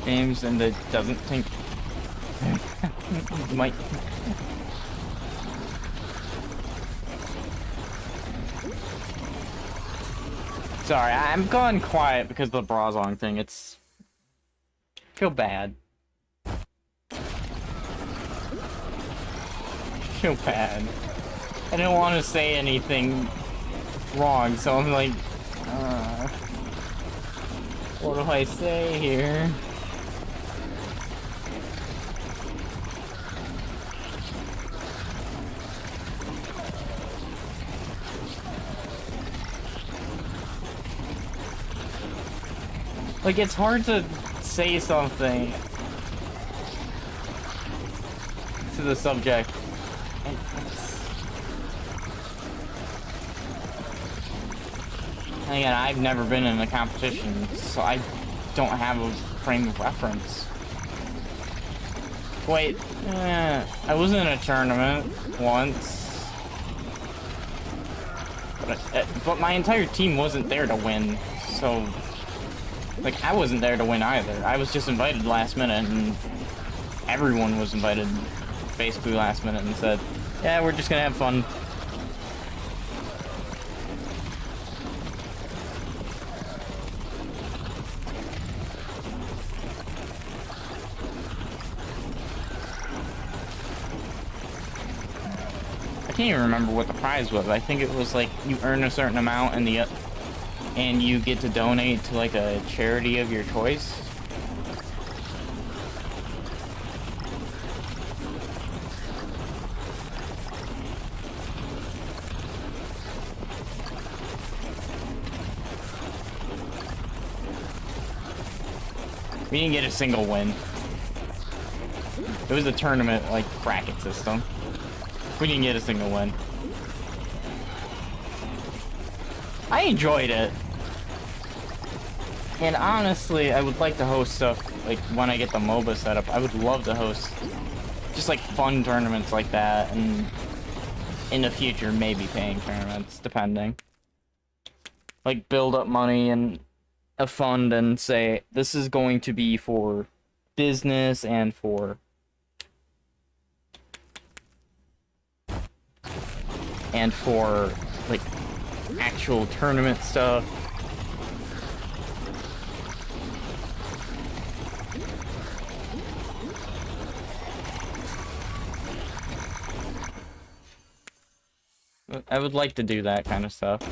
games and that doesn't think might. Sorry, I'm going quiet because of the Brazong thing. It's I feel bad. I feel bad. I didn't want to say anything wrong, so I'm like, what do I say here? Like, it's hard to say something to the subject. And again, I've never been in a competition, so I don't have a frame of reference. Wait, I was in a tournament once. But my entire team wasn't there to win, so... Like, I wasn't there to win either. I was just invited last minute, and everyone was invited basically last minute and said, yeah, we're just gonna have fun. I can't even remember what the prize was. I think it was like you earn a certain amount and you get to donate to like a charity of your choice. We didn't get a single win. It was a tournament like bracket system. We didn't get a single win. I enjoyed it. And honestly, I would like to host stuff, like, when I get the MOBA set up. I would love to host just, like, fun tournaments like that, and in the future, maybe paying tournaments, depending. Like, build up money and a fund and say, this is going to be for business and for... like, actual tournament stuff. I would like to do that kind of stuff.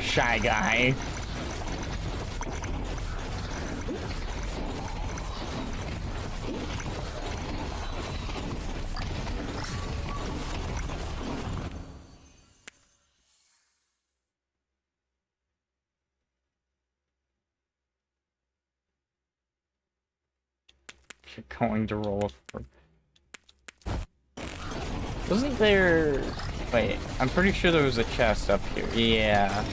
Shy guy. You're going to roll for... Wasn't there... Wait, I'm pretty sure there was a chest up here. Yeah.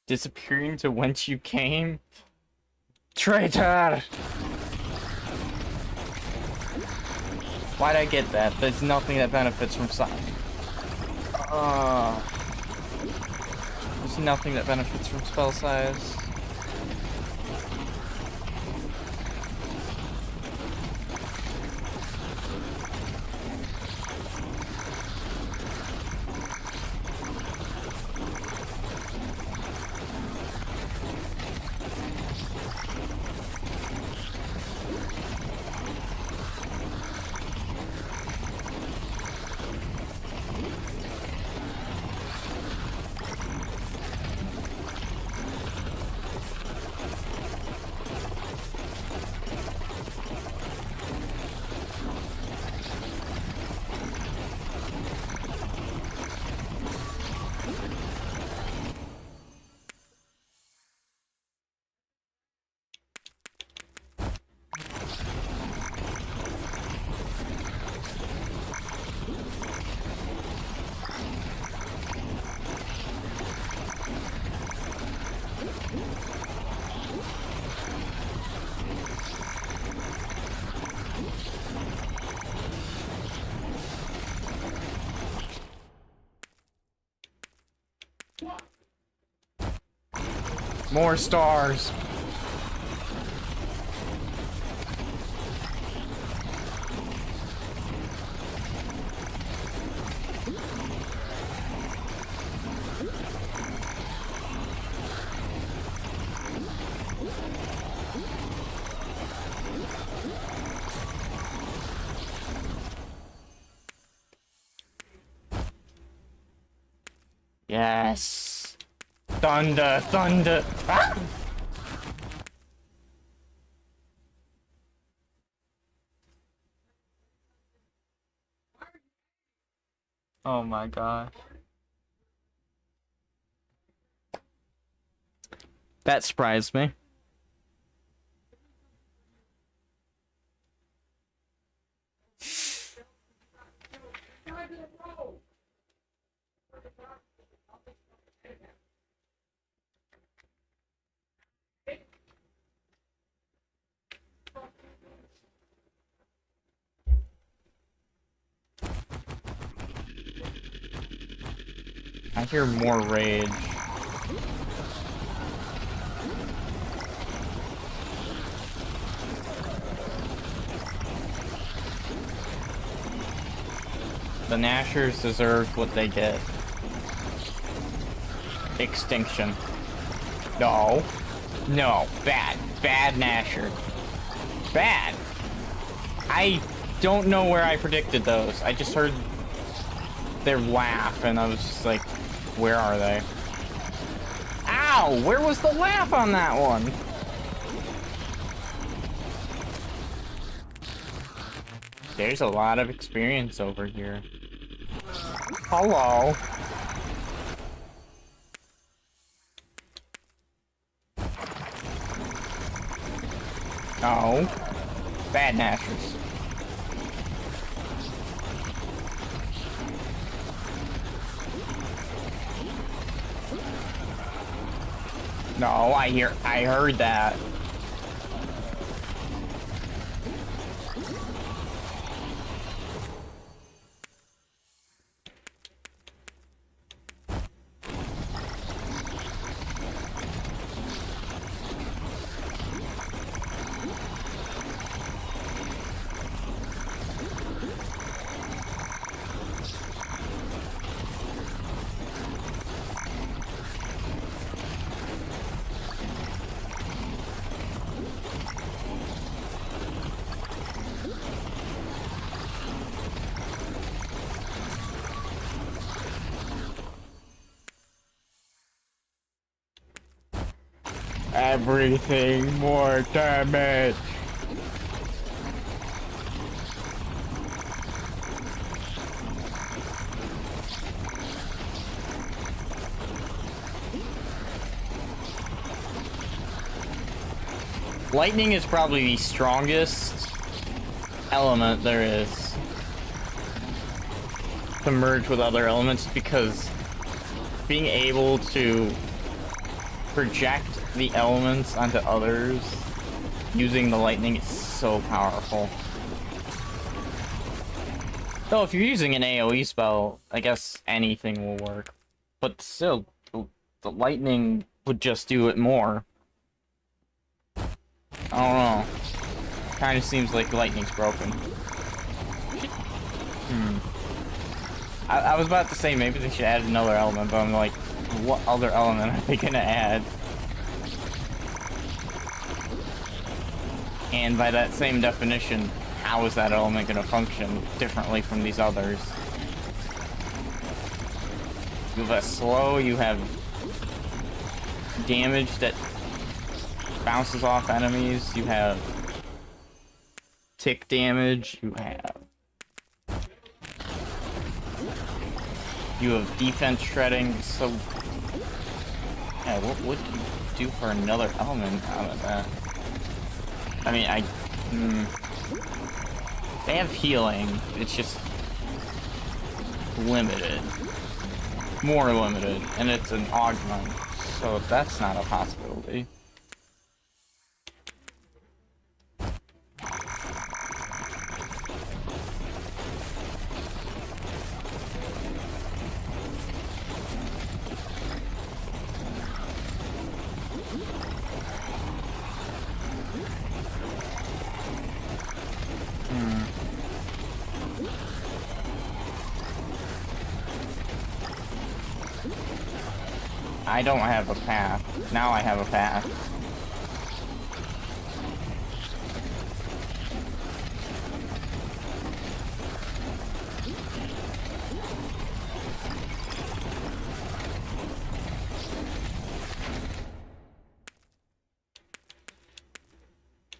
Disappearing to whence you came? Traitor! Why'd I get that? There's nothing that benefits from size. There's nothing that benefits from spell size. More stars. Yes. Thunder, thunder. Ah! Oh my gosh. That surprised me. I hear more rage. The Nashers deserve what they get. Extinction. No. No. Bad. Bad Nasher. Bad. I don't know where I predicted those. I just heard their laugh and I was just like, where are they? Ow! Where was the laugh on that one? There's a lot of experience over here. Hello. No. Bad Nashers. No, I heard that. Everything more damage. Lightning is probably the strongest element there is to merge with other elements because being able to project the elements onto others using the lightning is so powerful. Though if you're using an AoE spell, I guess anything will work. But still, the lightning would just do it more. I don't know. Kind of seems like lightning's broken. I was about to say maybe they should add another element, but I'm like, what other element are they gonna add? And by that same definition, how is that element gonna function differently from these others? You have a slow, you have damage that bounces off enemies, you have tick damage, you have defense shredding, so yeah, what would you do for another element out of that? I mean, they have healing, it's just limited. More limited, and it's an augment, so that's not a possibility. I don't have a path. Now I have a path.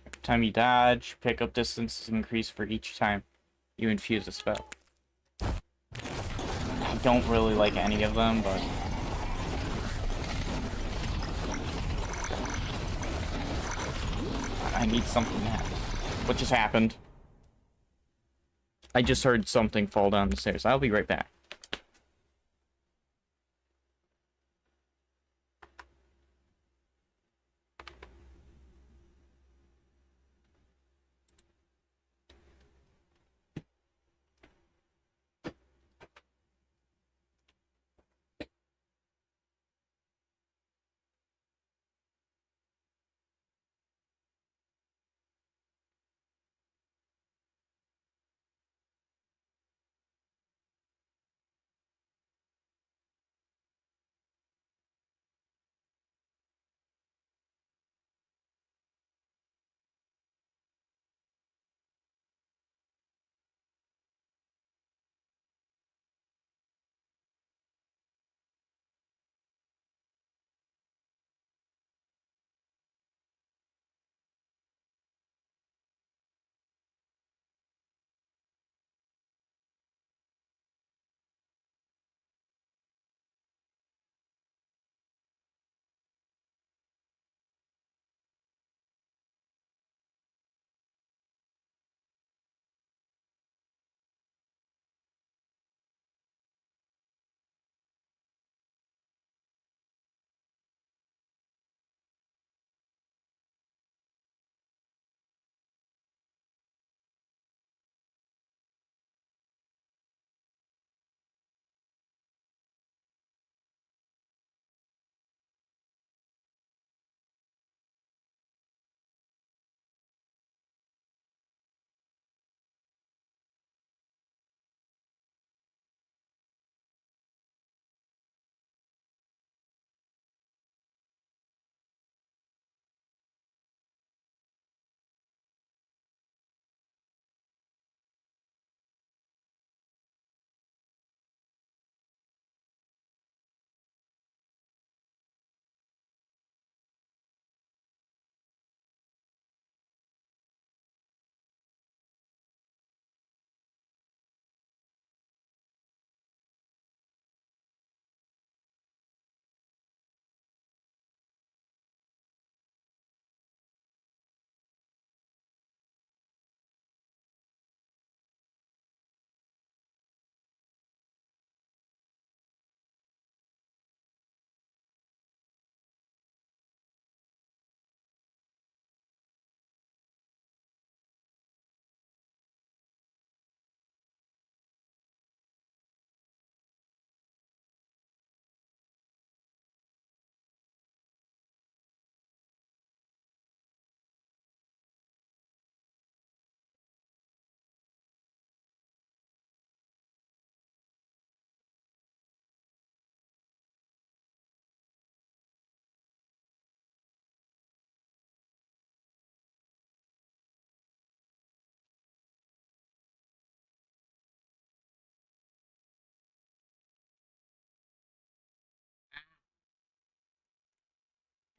Every time you dodge, pickup distance is increased for each time you infuse a spell. I don't really like any of them, but I need something to happen. What just happened? I just heard something fall down the stairs. I'll be right back.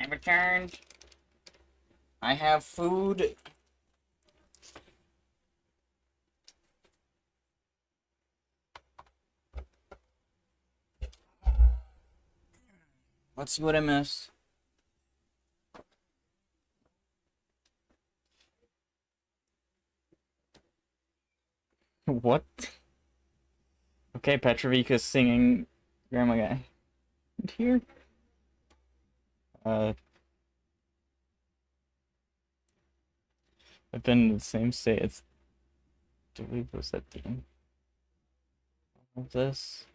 I returned. I have food. Let's see what I missed. What? Okay, Petrovika's singing Grandma Guy. Here? I've been in the same state as... Delete was that thing. Of this.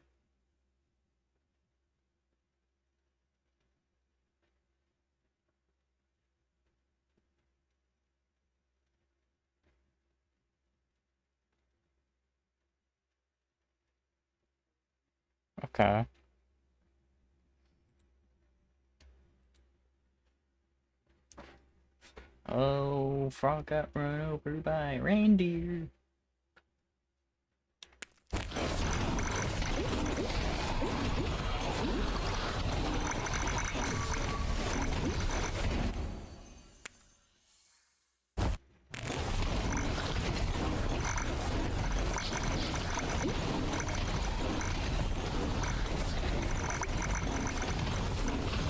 Okay. Oh, frog got run over by reindeer.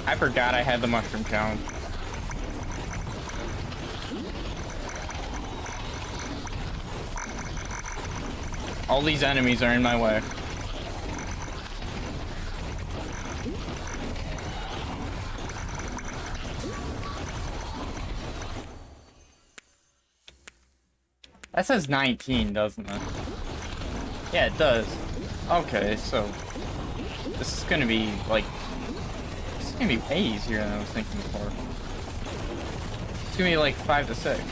I forgot I had the mushroom challenge. All these enemies are in my way. That says 19, doesn't it? Yeah, it does. Okay, so this is gonna be like, this is gonna be way easier than I was thinking before. It's gonna be like 5 to 6.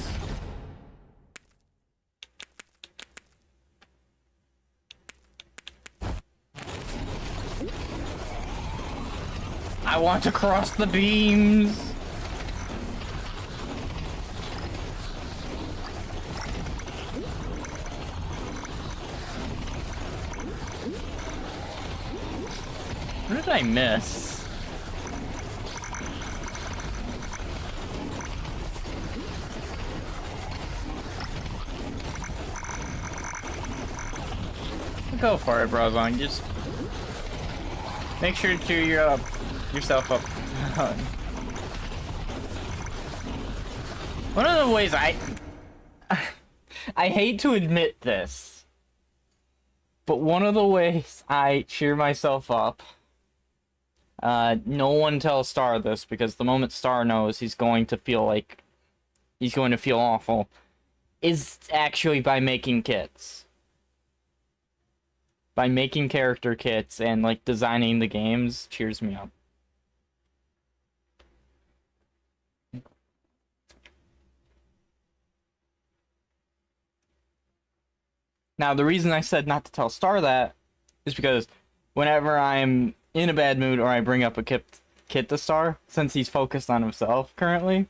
I want to cross the beams. What did I miss? Go for it, Brozon. Just make sure to cheer yourself up. One of the ways I hate to admit this, but one of the ways I cheer myself up, no one tell Star this, because the moment Star knows, he's going to feel awful, is actually by making kits. By making character kits and like designing the games cheers me up. Now, the reason I said not to tell Star that is because whenever I'm in a bad mood or I bring up a kit to Star, since he's focused on himself currently,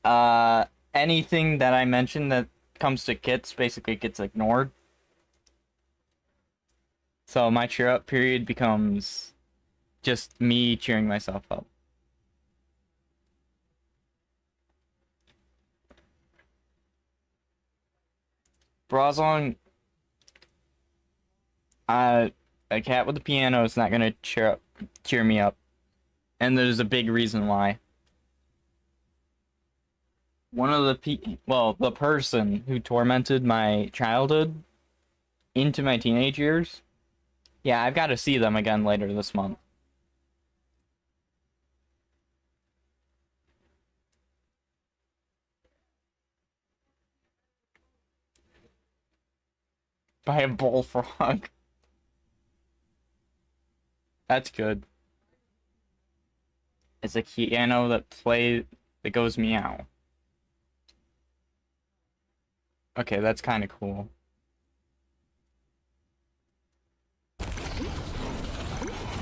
anything that I mention that comes to kits basically gets ignored. So my cheer up period becomes just me cheering myself up. Brozon, a cat with a piano is not gonna cheer me up. And there's a big reason why. One of the person who tormented my childhood into my teenage years, yeah, I've got to see them again later this month. By a bullfrog. That's good. It's a piano that goes meow. Okay, that's kind of cool.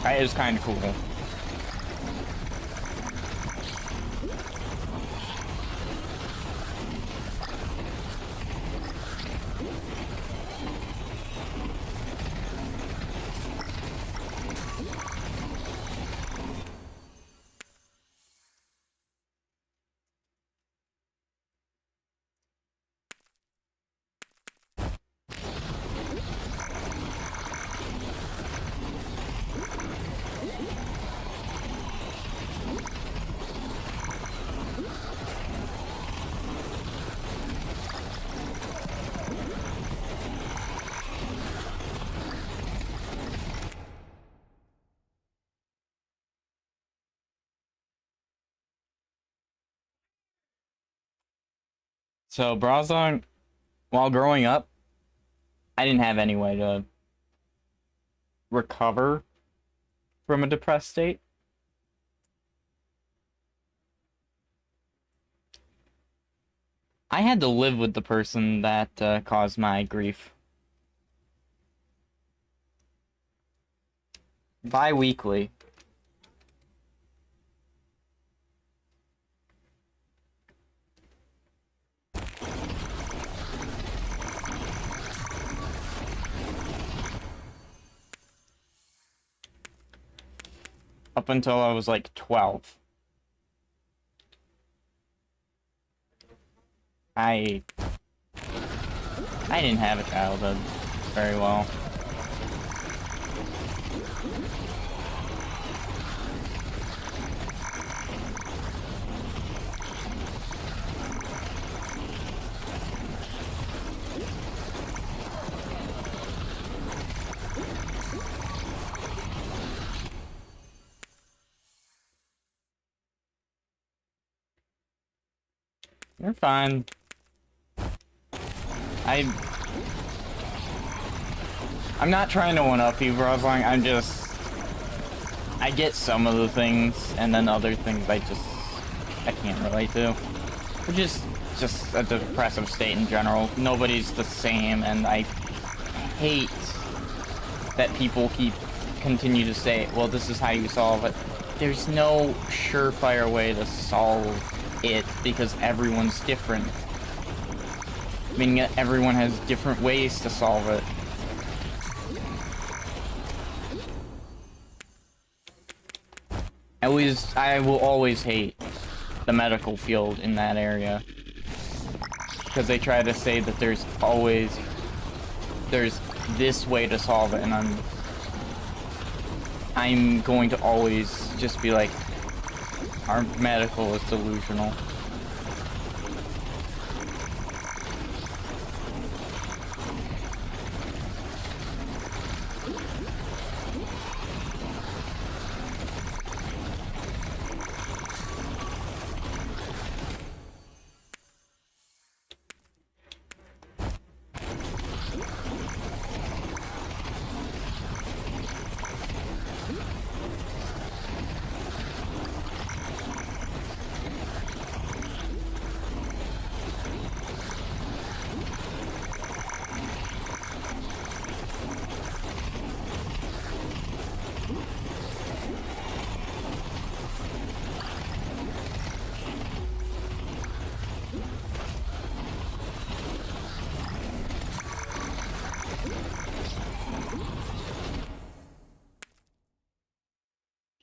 That is kind of cool. So Brazong, while growing up, I didn't have any way to recover from a depressed state. I had to live with the person that caused my grief. Bi-weekly. Up until I was like 12. I didn't have a childhood very well. You're fine. I'm not trying to one-up you, Brozlang. I get some of the things, and then other things I can't relate to. Which is just a depressive state in general. Nobody's the same, and I hate that people continue to say, well, this is how you solve it. There's no surefire way to solve it, because everyone's different. Meaning that everyone has different ways to solve it. I will always hate the medical field in that area. Because they try to say that there's this way to solve it, and I'm going to always just be like, our medical is delusional.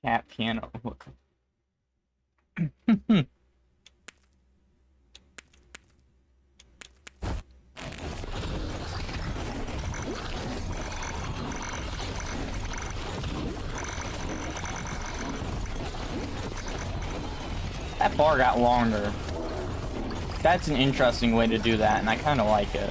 Cat piano. Look. That bar got longer. That's an interesting way to do that, and I kind of like it.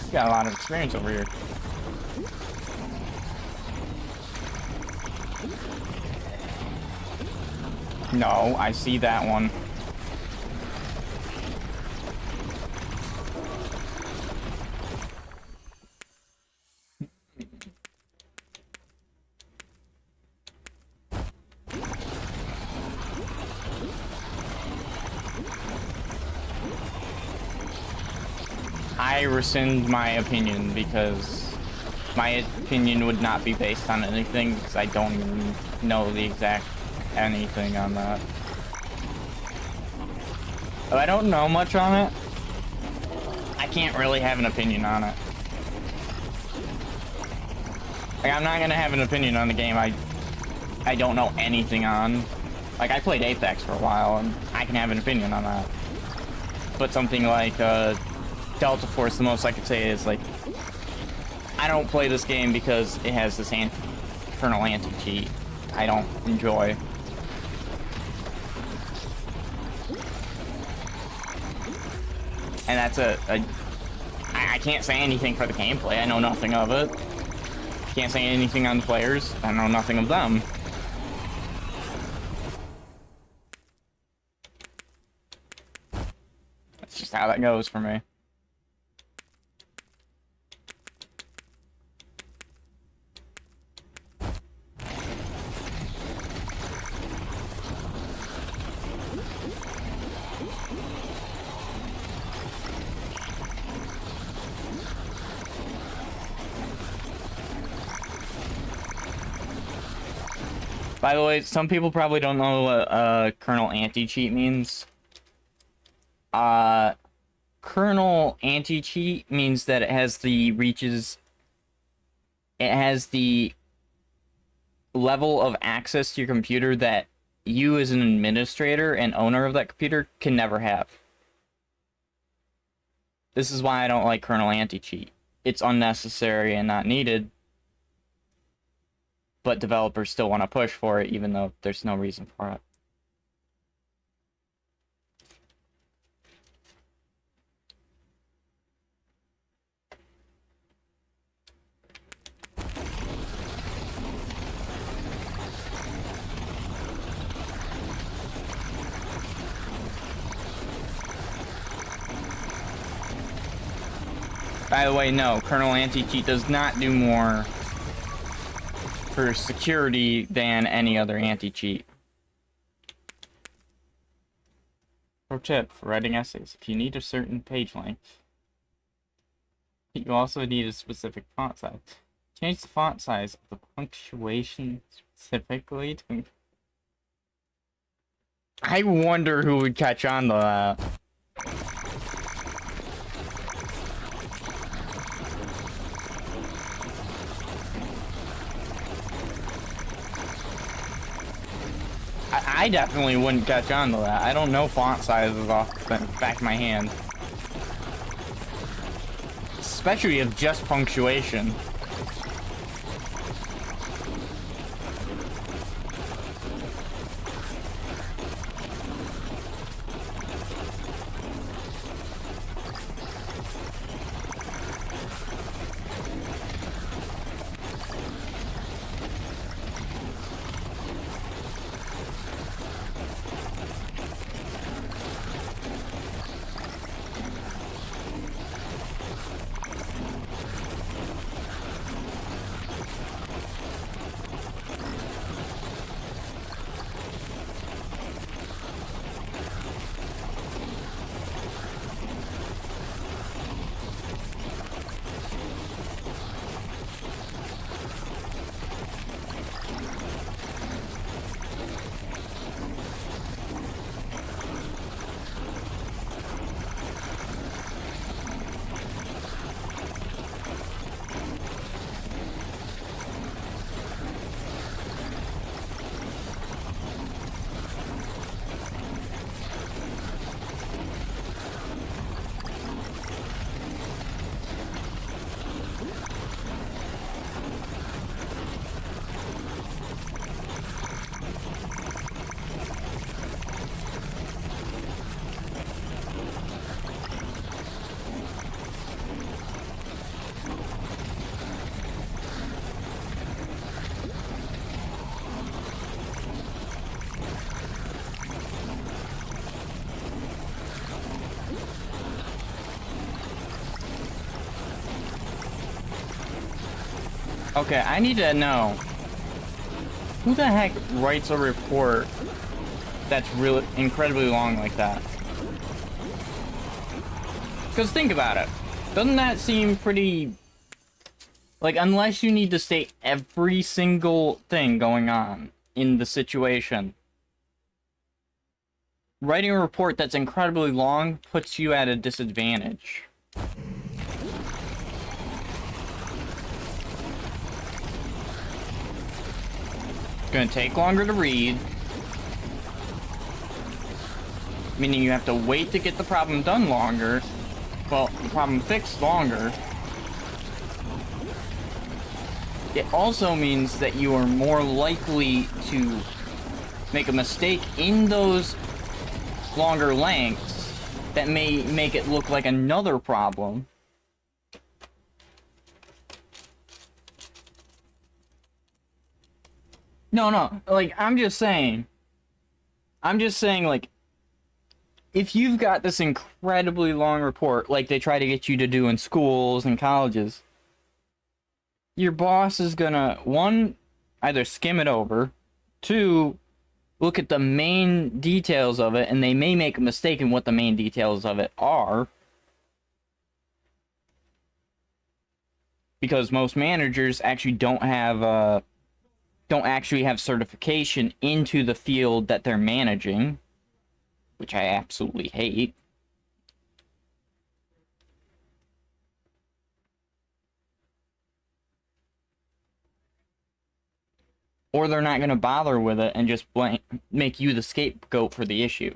Got a lot of experience over here. No, I see that one. I rescind my opinion because my opinion would not be based on anything because I don't even know the exact anything on that. If I don't know much on it, I can't really have an opinion on it. Like, I'm not gonna have an opinion on the game I don't know anything on. Like, I played Apex for a while, and I can have an opinion on that. But something like Delta Force, the most I could say is like, I don't play this game because it has this kernel anti-cheat I don't enjoy. And that's I can't say anything for the gameplay. I know nothing of it. Can't say anything on the players. I know nothing of them. That's just how that goes for me. By the way, some people probably don't know what kernel anti-cheat means. Kernel anti-cheat means that it has the level of access to your computer that you as an administrator and owner of that computer can never have. This is why I don't like kernel anti-cheat. It's unnecessary and not needed. But developers still want to push for it, even though there's no reason for it. By the way, no, kernel anti-cheat does not do more for security than any other anti-cheat. Pro tip for writing essays: if you need a certain page length, you also need a specific font size. Change the font size of the punctuation specifically to... I wonder who would catch on to that. I definitely wouldn't catch on to that. I don't know font sizes off the back of my hand. Especially of just punctuation. Okay, I need to know, who the heck writes a report that's really incredibly long like that? Because think about it. Doesn't that seem pretty... Like, unless you need to state every single thing going on in the situation, writing a report that's incredibly long puts you at a disadvantage. It's gonna take longer to read. meaning you have to wait to get the problem done longer. Well, the problem fixed longer. It also means that you are more likely to make a mistake in those longer lengths that may make it look like another problem. No, like, I'm just saying, like, if you've got this incredibly long report, like they try to get you to do in schools and colleges, your boss is gonna, one, either skim it over, two, look at the main details of it, and they may make a mistake in what the main details of it are. Because most managers actually don't actually have certification into the field that they're managing, which I absolutely hate. Or they're not going to bother with it and just make you the scapegoat for the issue.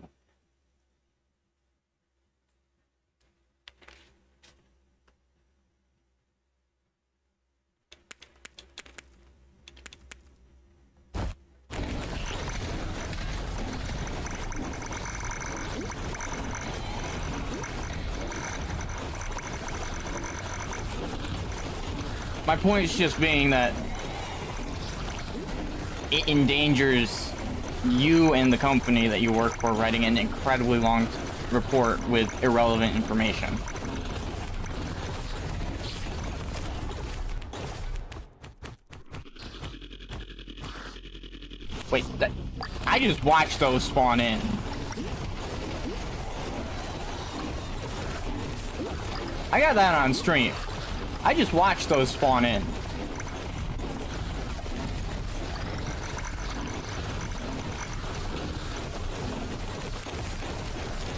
My point is just being that it endangers you and the company that you work for writing an incredibly long report with irrelevant information. Wait, I just watched those spawn in. I got that on stream. I just watched those spawn in.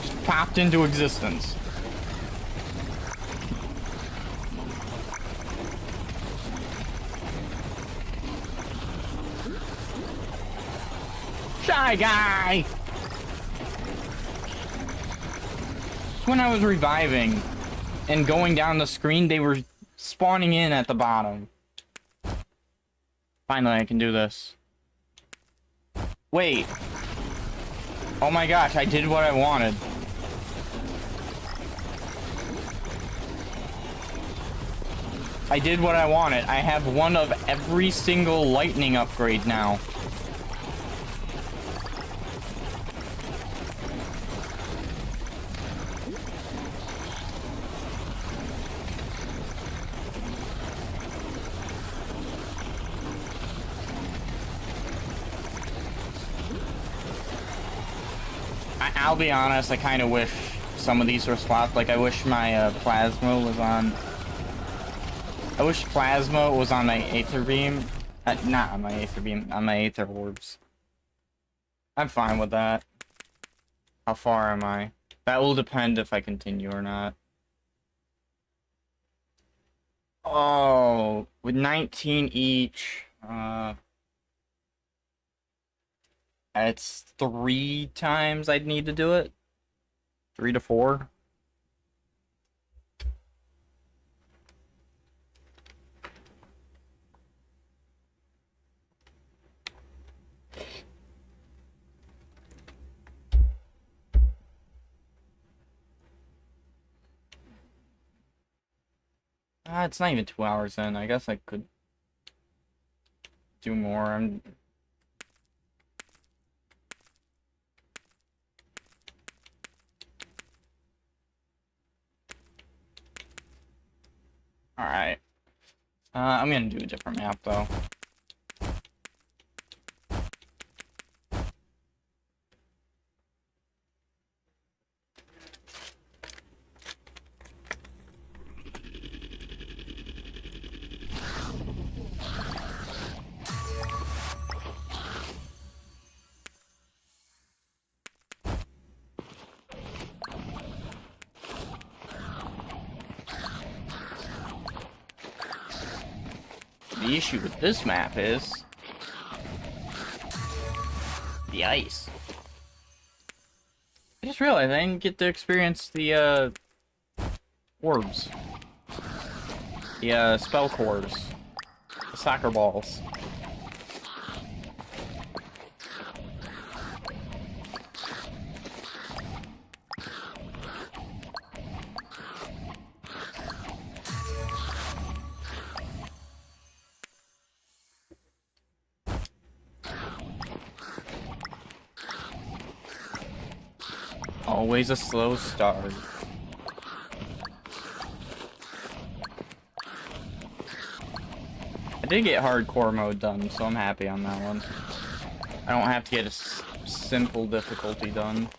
Just popped into existence. Shy guy! When I was reviving and going down the screen, they were spawning in at the bottom. Finally, I can do this. Wait. Oh my gosh, I did what I wanted. I did what I wanted. I have one of every single lightning upgrade now. I'll be honest, I kind of wish some of these were swapped. Like, I wish my plasma was on... I wish plasma was on my Aether Beam. Not on my Aether Beam, on my Aether Orbs. I'm fine with that. How far am I? That will depend if I continue or not. Oh, with 19 each, it's 3 times I'd need to do it. 3 to 4. It's not even 2 hours in. I guess I could do more. Alright. I'm gonna do a different map, though. The issue with this map is the ice. I just realized I didn't get to experience the, orbs. The, spell cores. The soccer balls. Always a slow start. I did get hardcore mode done, so I'm happy on that one. I don't have to get a simple difficulty done.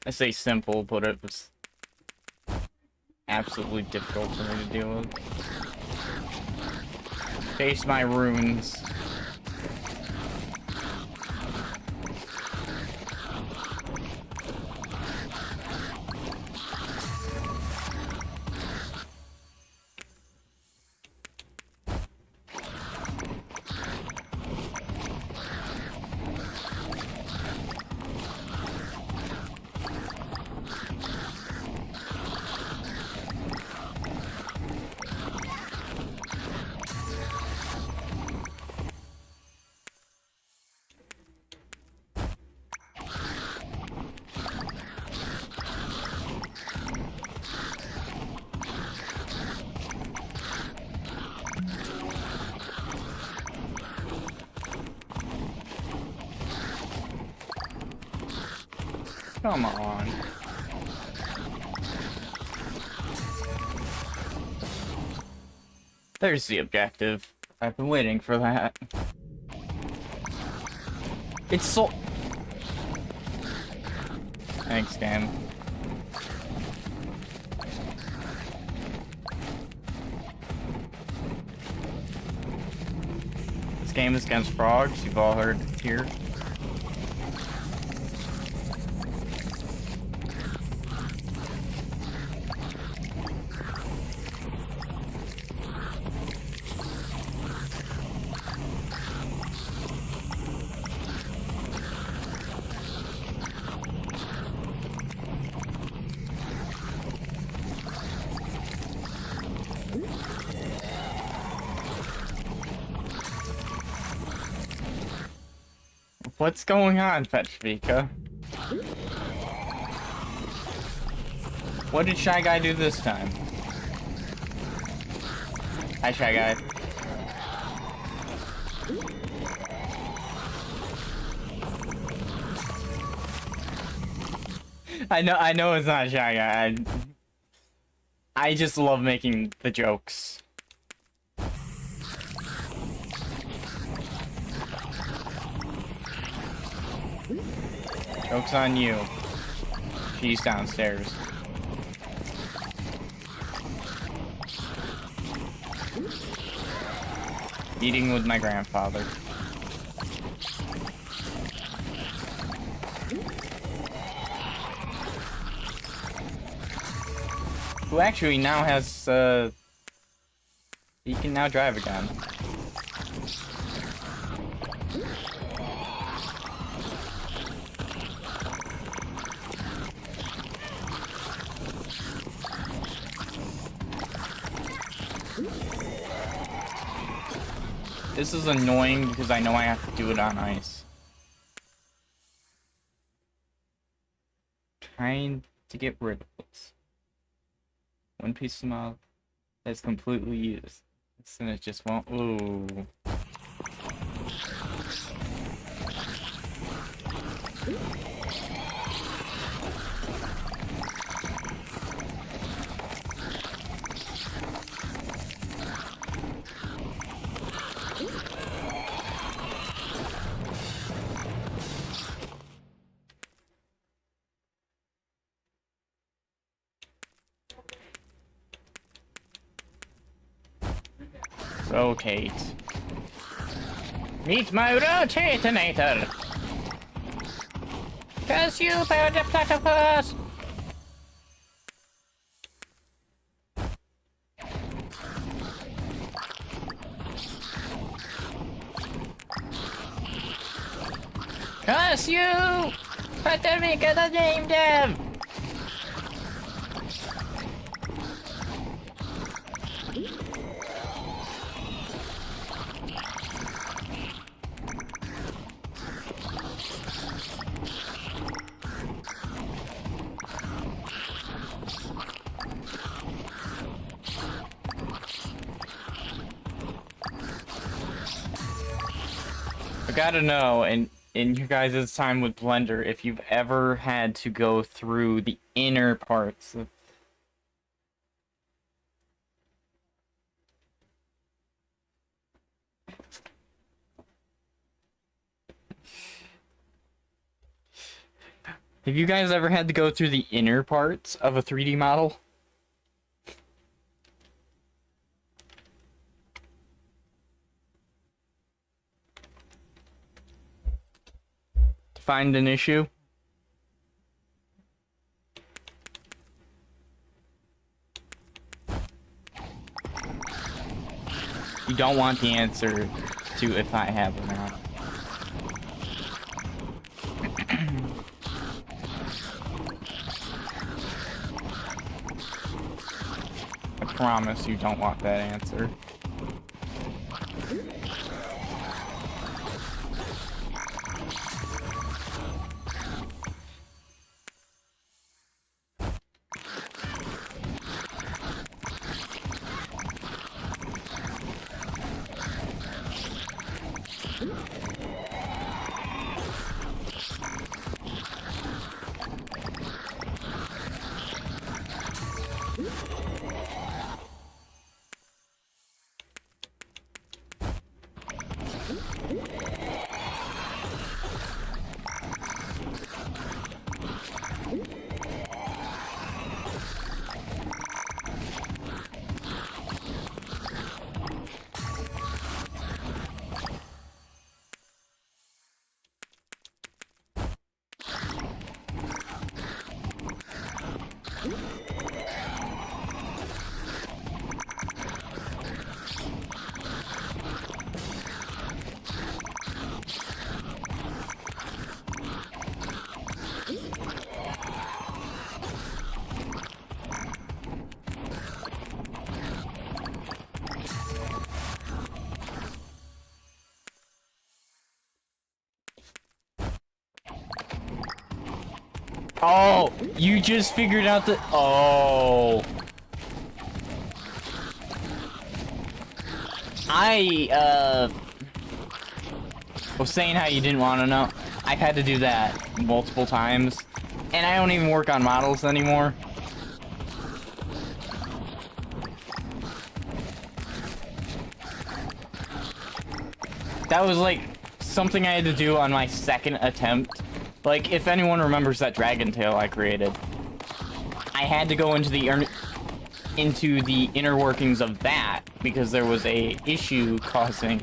I say simple, but it was absolutely difficult for me to deal with. Face my runes. Come on. There's the objective. I've been waiting for that. It's so... Thanks, game. This game is against frogs, you've all heard it here. What's going on, Petrika? What did Shy Guy do this time? Hi, Shy Guy. I know it's not Shy Guy. I just love making the jokes. Joke's on you. She's downstairs. Eating with my grandfather. Who actually now has, he can now drive again. This is annoying because I know I have to do it on ice. Trying to get rid of this. One piece of mouth that's completely used. And it just won't. Ooh. Rotate. Meet my rotatinator! Cause you built the platypus! Curse you! Puerto Rico, the name dev! I gotta know, in your guys' time with Blender, if you've ever had to go through the inner parts of... Have you guys ever had to go through the inner parts of a 3D model? To find an issue? You don't want the answer to if I have or not. I promise you don't want that answer. Oh, you just figured out the... Oh. I was saying how you didn't want to know. I've had to do that multiple times. And I don't even work on models anymore. That was like something I had to do on my second attempt. Like, if anyone remembers that dragon tail I created, I had to go into the inner workings of that because there was a issue causing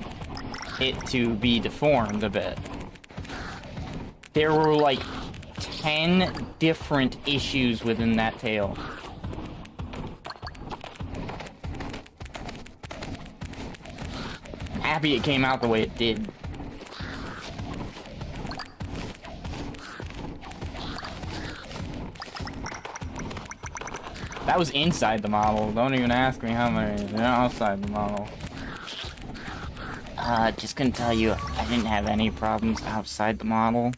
it to be deformed a bit. There were like 10 different issues within that tail. I'm happy it came out the way it did. That was inside the model. Don't even ask me how many. They're outside the model. Just gonna tell you, I didn't have any problems outside the model.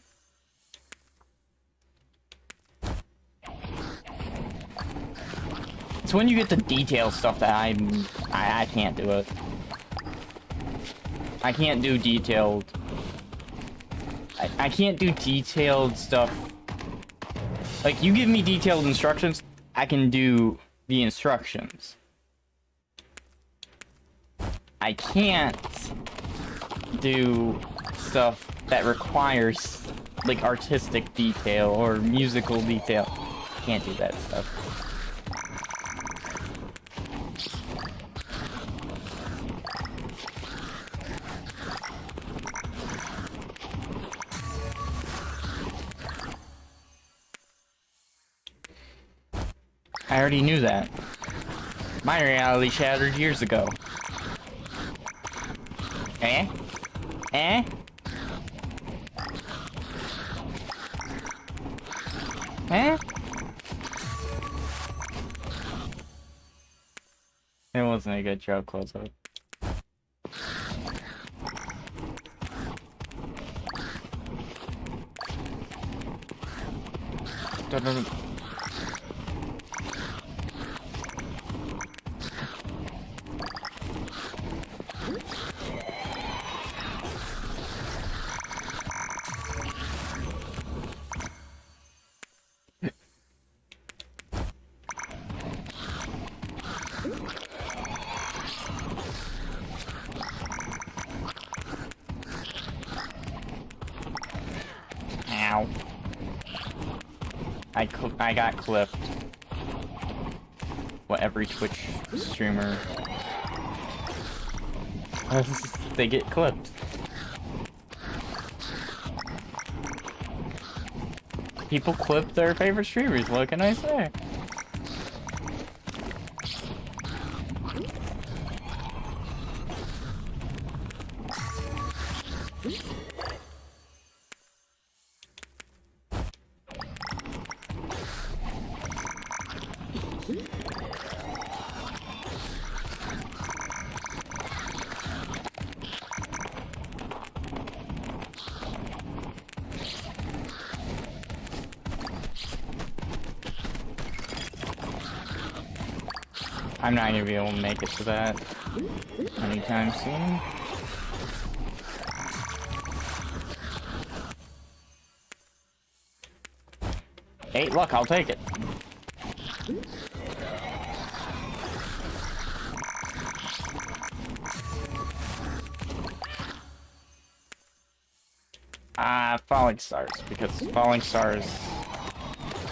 It's when you get the detail stuff that I can't do it. I can't do detailed. I can't do detailed stuff. Like, you give me detailed instructions, I can do the instructions. I can't do stuff that requires, like, artistic detail or musical detail. Can't do that stuff. I already knew that. My reality shattered years ago. Eh? Eh? Eh? It wasn't a good joke, close up. Ow. I got clipped. What every Twitch streamer... they get clipped. People clip their favorite streamers, what can I say? I'm not gonna be able to make it to that anytime soon. Hey, look, I'll take it. Falling Stars, because Falling Stars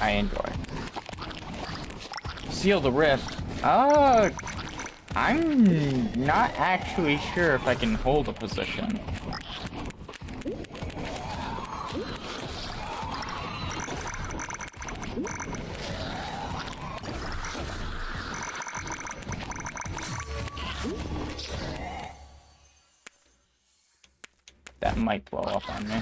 I enjoy. Seal the Rift. I'm not actually sure if I can hold a position. That might blow up on me.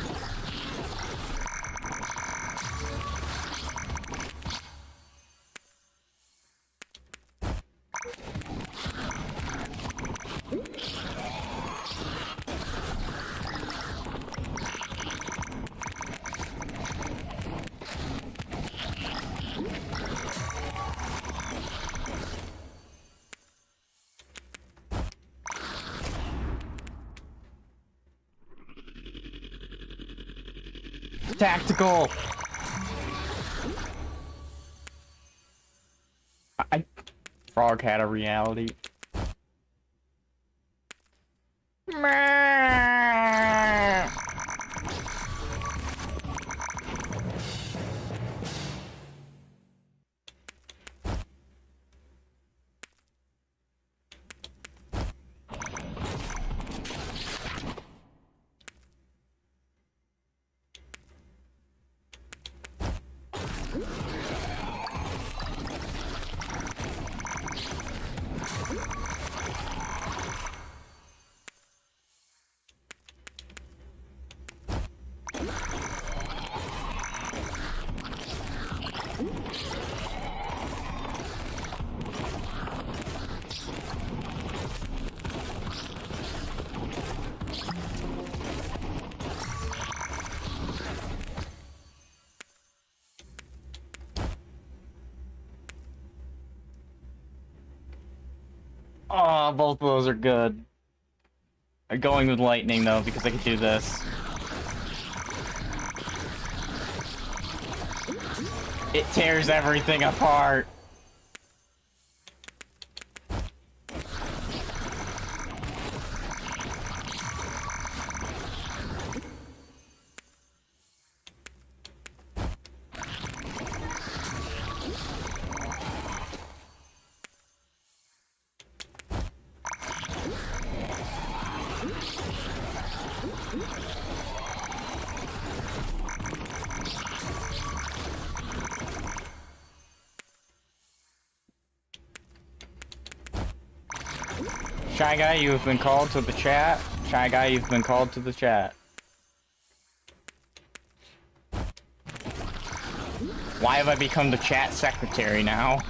Tactical! Frog had a reality. Oh, both of those are good. I'm going with lightning though, because I can do this. It tears everything apart. Shy Guy, you have been called to the chat. Shy Guy, you've been called to the chat. Why have I become the chat secretary now?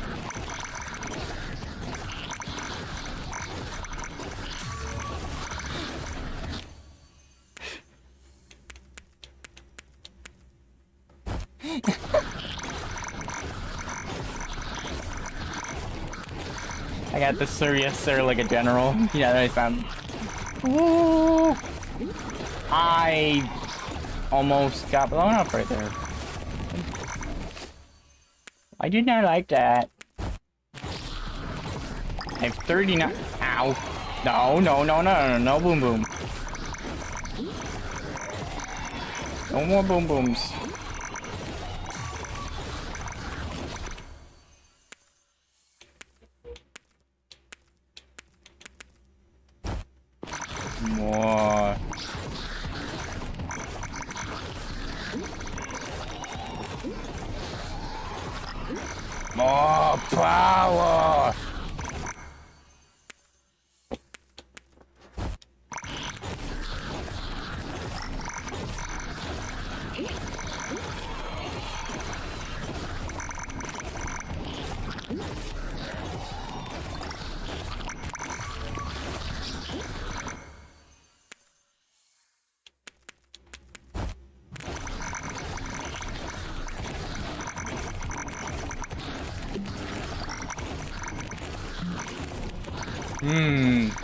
I got the sir, yes sir, like a general. Yeah, that sound. Woo! I almost got blown up right there. I did not like that. I have 39. Ow. No, no, no, no, no, no, boom boom. No more boom booms. More. More power.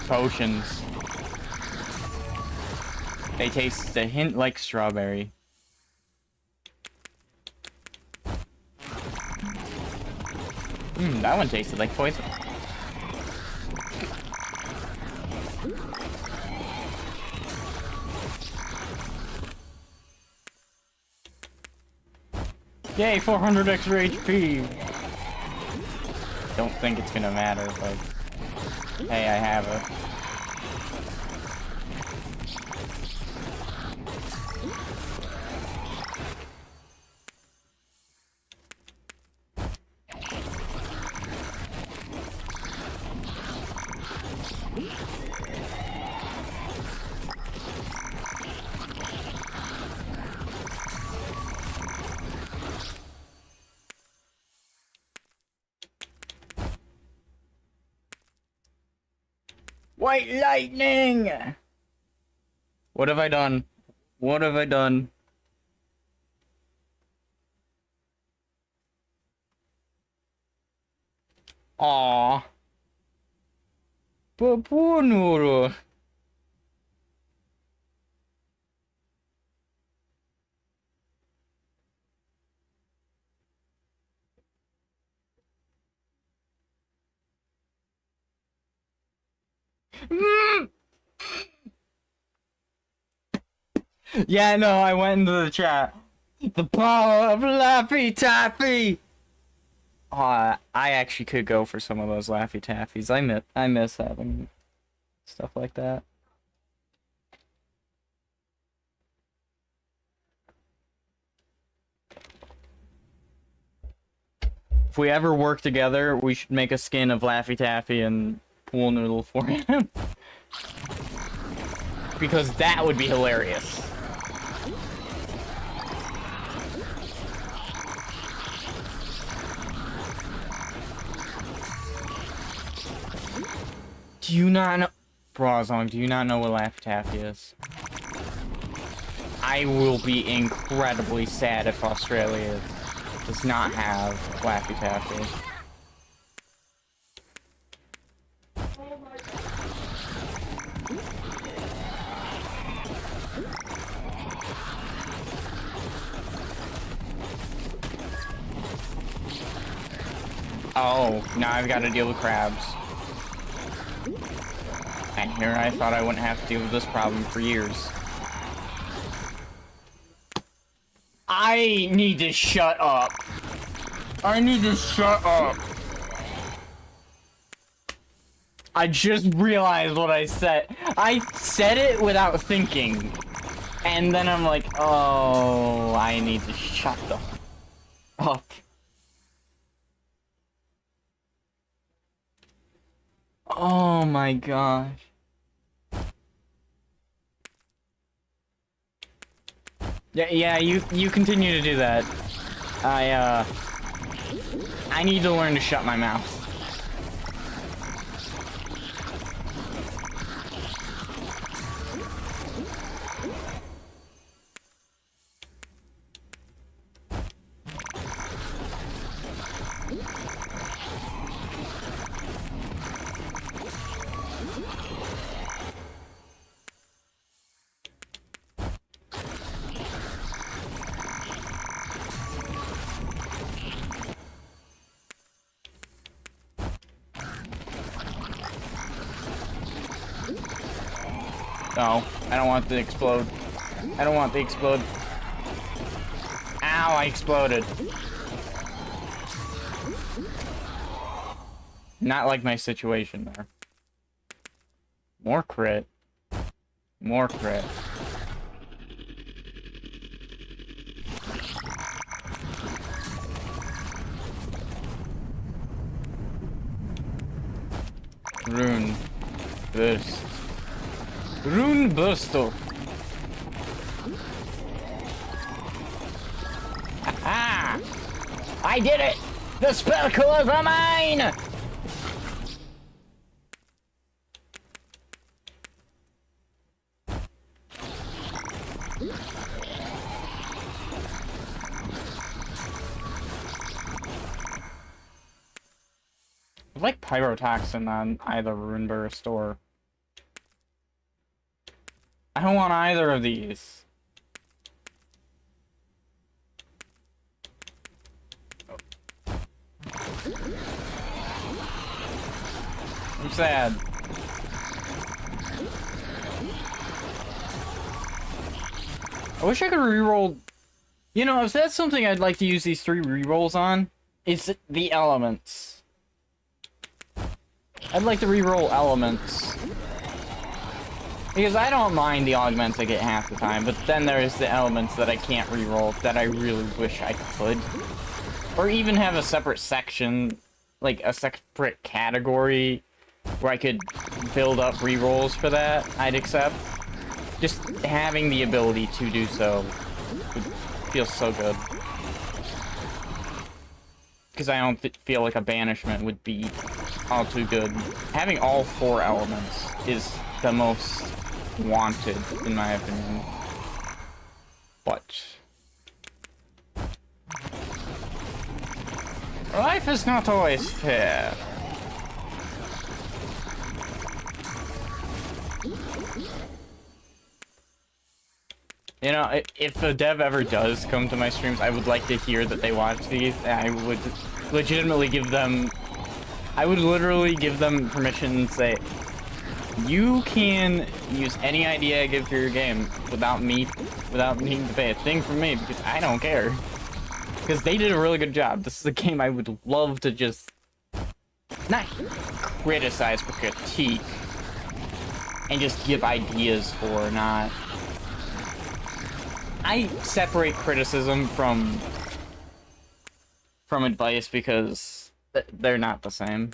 Potions. They taste a hint like strawberry. That one tasted like poison. Yay, 400 extra HP! Don't think it's gonna matter, but hey, I have it. White lightning! What have I done? What have I done? Aww. But poor Noodle. Yeah, no, I went into the chat. The power of Laffy Taffy! I actually could go for some of those Laffy Taffies. I miss having stuff like that. If we ever work together, we should make a skin of Laffy Taffy and Pool Noodle for him. Because that would be hilarious. Do you not know... Brazong, do you not know what Laffy Taffy is? I will be incredibly sad if Australia does not have Laffy Taffy. Oh, now I've got to deal with crabs. And here I thought I wouldn't have to deal with this problem for years. I need to shut up. I need to shut up. I just realized what I said. I said it without thinking. And then I'm like, oh, I need to shut the up. Oh my gosh. Yeah, you continue to do that. I need to learn to shut my mouth. No, I don't want to explode. I don't want to explode. Ow, I exploded. Not like my situation there. More crit. More crit. Rune. Burst. Rune Bursto. Ah! I did it! The spell cores are mine! I like pyrotoxin on either Rune Burst or... I don't want either of these. I'm sad. I wish I could reroll. You know, if that's something I'd like to use these 3 rerolls on, it's the elements. I'd like to reroll elements. Because I don't mind the augments I get half the time, but then there's the elements that I can't reroll that I really wish I could. Or even have a separate section, like a separate category, where I could build up rerolls for that, I'd accept. Just having the ability to do so would feel so good. Because I don't feel like a banishment would be all too good. Having all 4 elements is the most wanted, in my opinion. But life is not always fair. You know, if the dev ever does come to my streams, I would like to hear that they watch these. I would legitimately give them... I would literally give them permission and say, you can use any idea I give for your game without needing to pay a thing from me, because I don't care. Because they did a really good job. This is a game I would love to just... not criticize, but critique. And just give ideas for, not... I separate criticism from advice because they're not the same.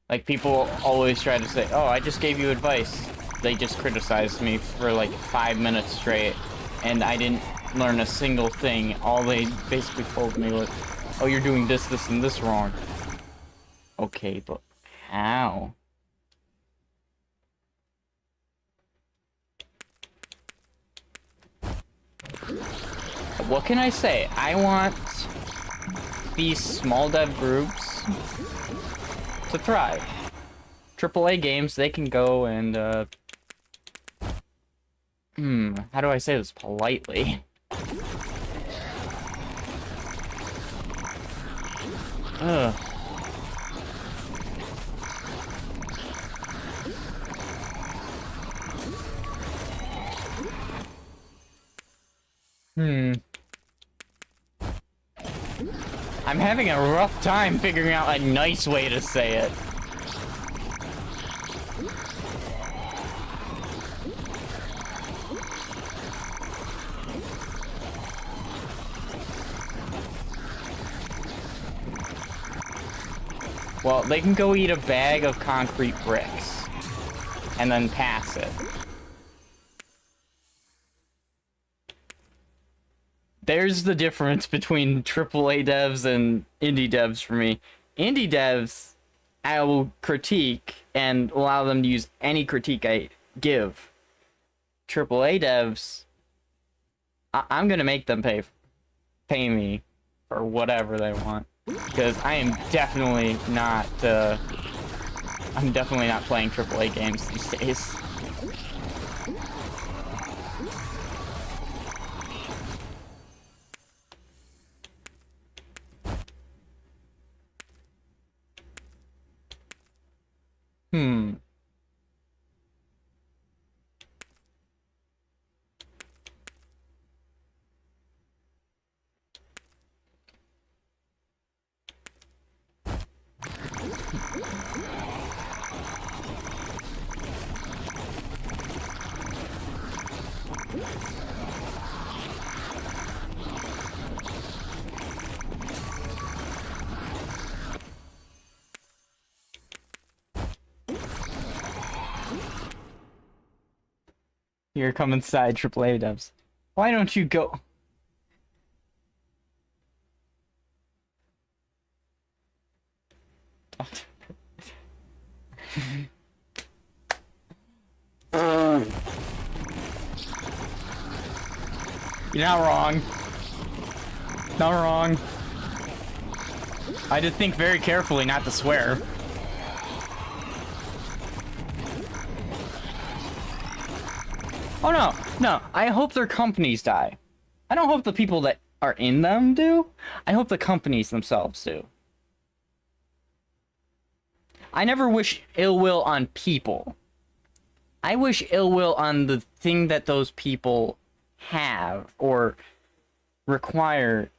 Like, people always try to say, oh, I just gave you advice. They just criticized me for like 5 minutes straight, and I didn't learn a single thing. All they basically told me was, oh, you're doing this, this, and this wrong. Okay, but how? What can I say? I want these small dev groups to thrive. AAA games, they can go and, how do I say this politely? Ugh. I'm having a rough time figuring out a nice way to say it. Well, they can go eat a bag of concrete bricks and then pass it. There's the difference between AAA devs and indie devs for me. Indie devs, I will critique and allow them to use any critique I give. AAA devs, I'm gonna make them pay me for whatever they want, because I am definitely not. I'm definitely not playing AAA games these days. Hmm. Here come inside AAA devs. Why don't you go? You're not wrong. Not wrong. I had to think very carefully not to swear. Oh no, no. I hope their companies die. I don't hope the people that are in them do. I hope the companies themselves do. I never wish ill will on people. I wish ill will on the thing that those people have or require,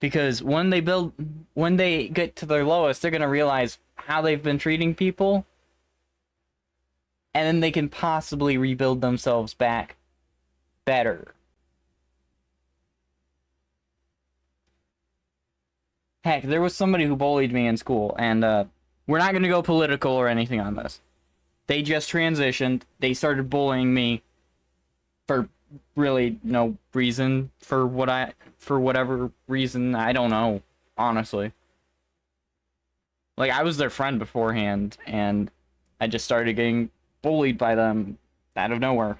because when they get to their lowest, they're gonna realize how they've been treating people, and then they can possibly rebuild themselves back better. Heck, there was somebody who bullied me in school, and we're not gonna go political or anything on this. They just transitioned. They started bullying me for really no reason, for whatever reason, I don't know, honestly. Like, I was their friend beforehand, and I just started getting bullied by them out of nowhere.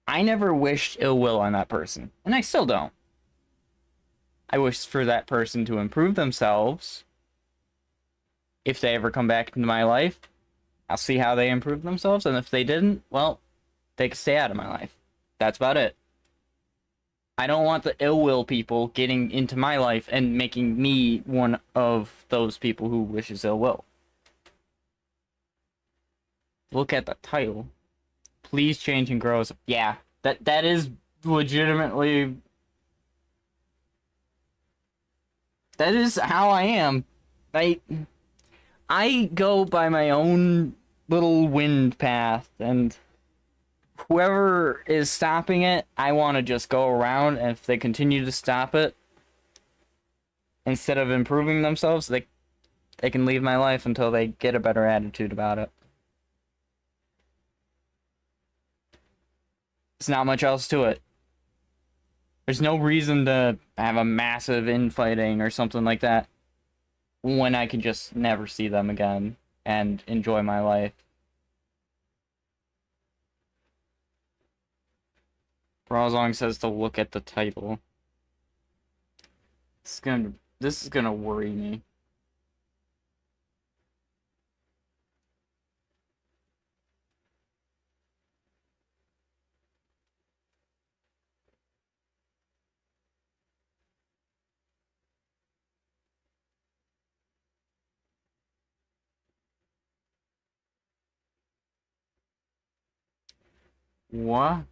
I never wished ill will on that person, and I still don't. I wish for that person to improve themselves. If they ever come back into my life, I'll see how they improve themselves, and if they didn't, well, they can stay out of my life. That's about it. I don't want the ill will people getting into my life and making me one of those people who wishes ill will. Look at the title. Please change and grow. Yeah, that is legitimately... That is how I am. I go by my own little wind path, and whoever is stopping it, I want to just go around, and if they continue to stop it, instead of improving themselves, they can leave my life until they get a better attitude about it. There's not much else to it. There's no reason to have a massive infighting or something like that when I can just never see them again and enjoy my life. Brawlzong says to look at the title. This is gonna worry me. What?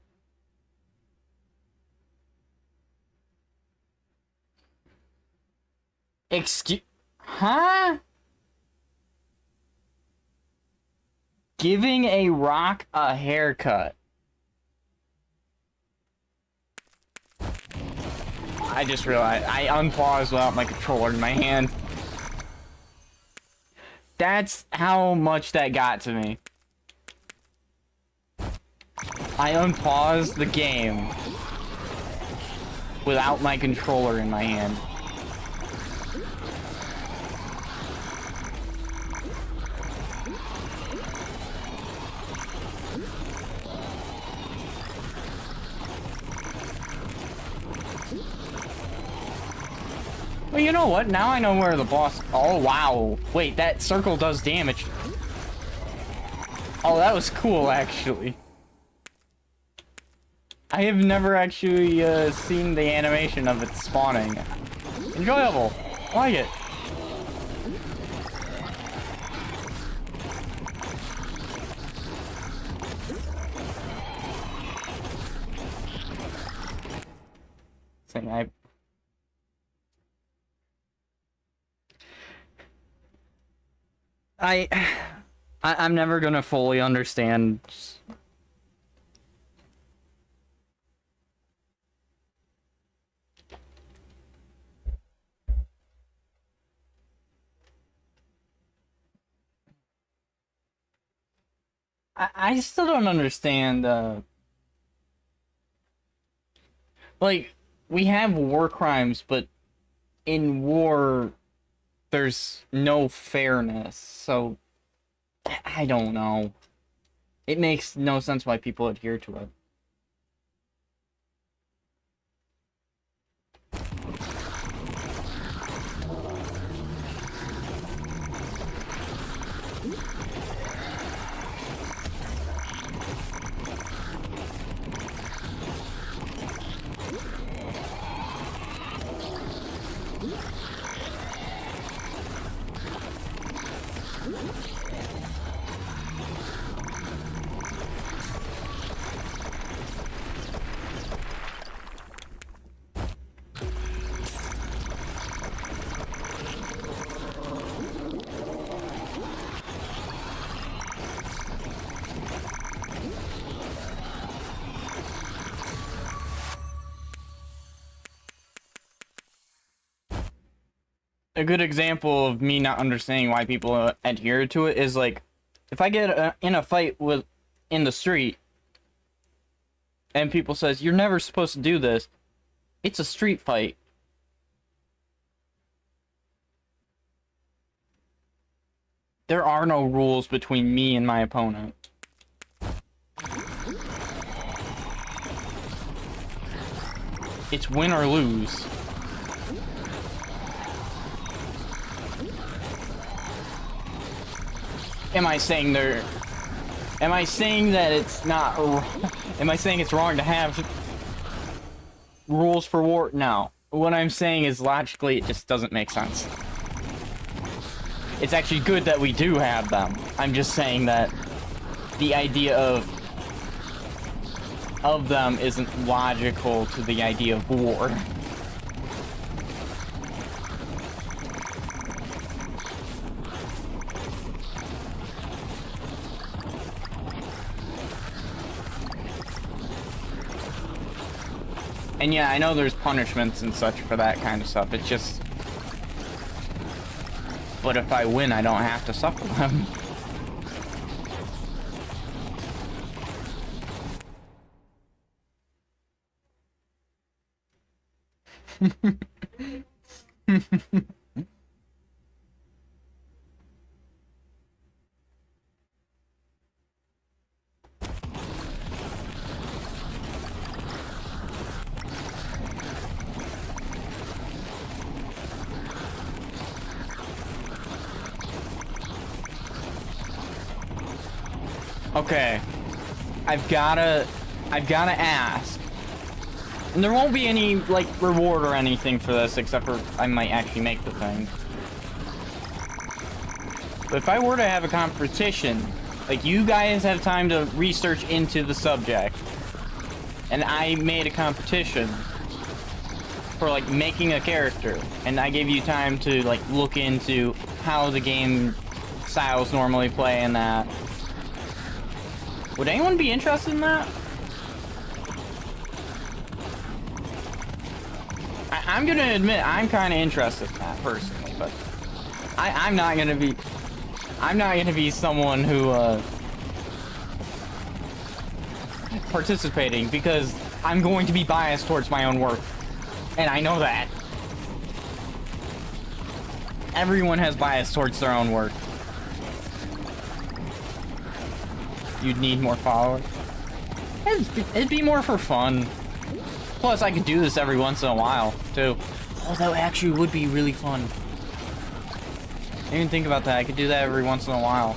Excuse... Huh? Giving a rock a haircut. I just realized I unpaused without my controller in my hand. That's how much that got to me. I unpaused the game without my controller in my hand. Well, you know what? Now I know where the boss... Oh, wow. Wait, that circle does damage. Oh, that was cool, actually. I have never actually seen the animation of it spawning. Enjoyable. I like it. Thing I'm never gonna fully understand. I still don't understand, like, we have war crimes, but in war, there's no fairness, so I don't know. It makes no sense why people adhere to it. A good example of me not understanding why people adhere to it is, like, if I get in a fight in the street and people says you're never supposed to do this, it's a street fight. There are no rules between me and my opponent. It's win or lose. Am I saying that it's not... Am I saying it's wrong to have rules for war? No. What I'm saying is, logically, it just doesn't make sense. It's actually good that we do have them. I'm just saying that the idea of them isn't logical to the idea of war. And yeah, I know there's punishments and such for that kind of stuff. It's just... But if I win, I don't have to suffer them. Okay, I've gotta ask, and there won't be any, like, reward or anything for this, except for I might actually make the thing. But if I were to have a competition, like, you guys have time to research into the subject, and I made a competition for, like, making a character, and I gave you time to, like, look into how the game styles normally play and that. Would anyone be interested in that? I'm gonna admit I'm kind of interested in that personally, but I'm not gonna be someone who participating because I'm going to be biased towards my own work. And I know that. Everyone has bias towards their own work. You'd need more followers. It'd be more for fun. Plus, I could do this every once in a while, too. Oh, that actually would be really fun. I didn't even think about that. I could do that every once in a while.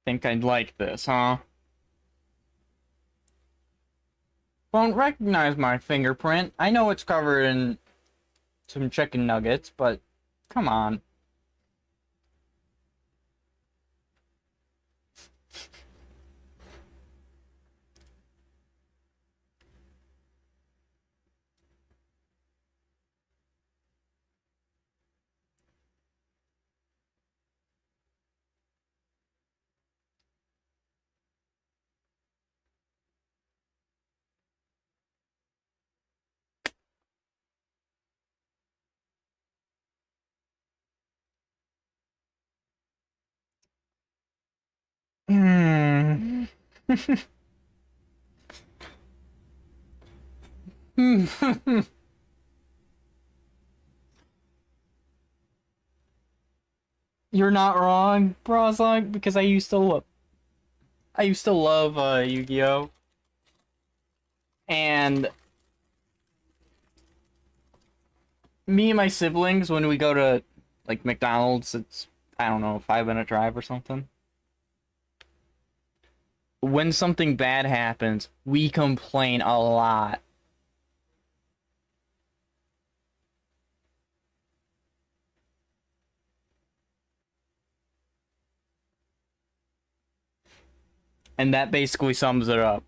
Think I'd like this, huh? Won't recognize my fingerprint. I know it's covered in some chicken nuggets, but come on. Hmm. You're not wrong, Brosong, because I used to love Yu-Gi-Oh! And me and my siblings, when we go to like McDonald's, it's, I don't know, a 5-minute drive or something. When something bad happens, we complain a lot. And that basically sums it up.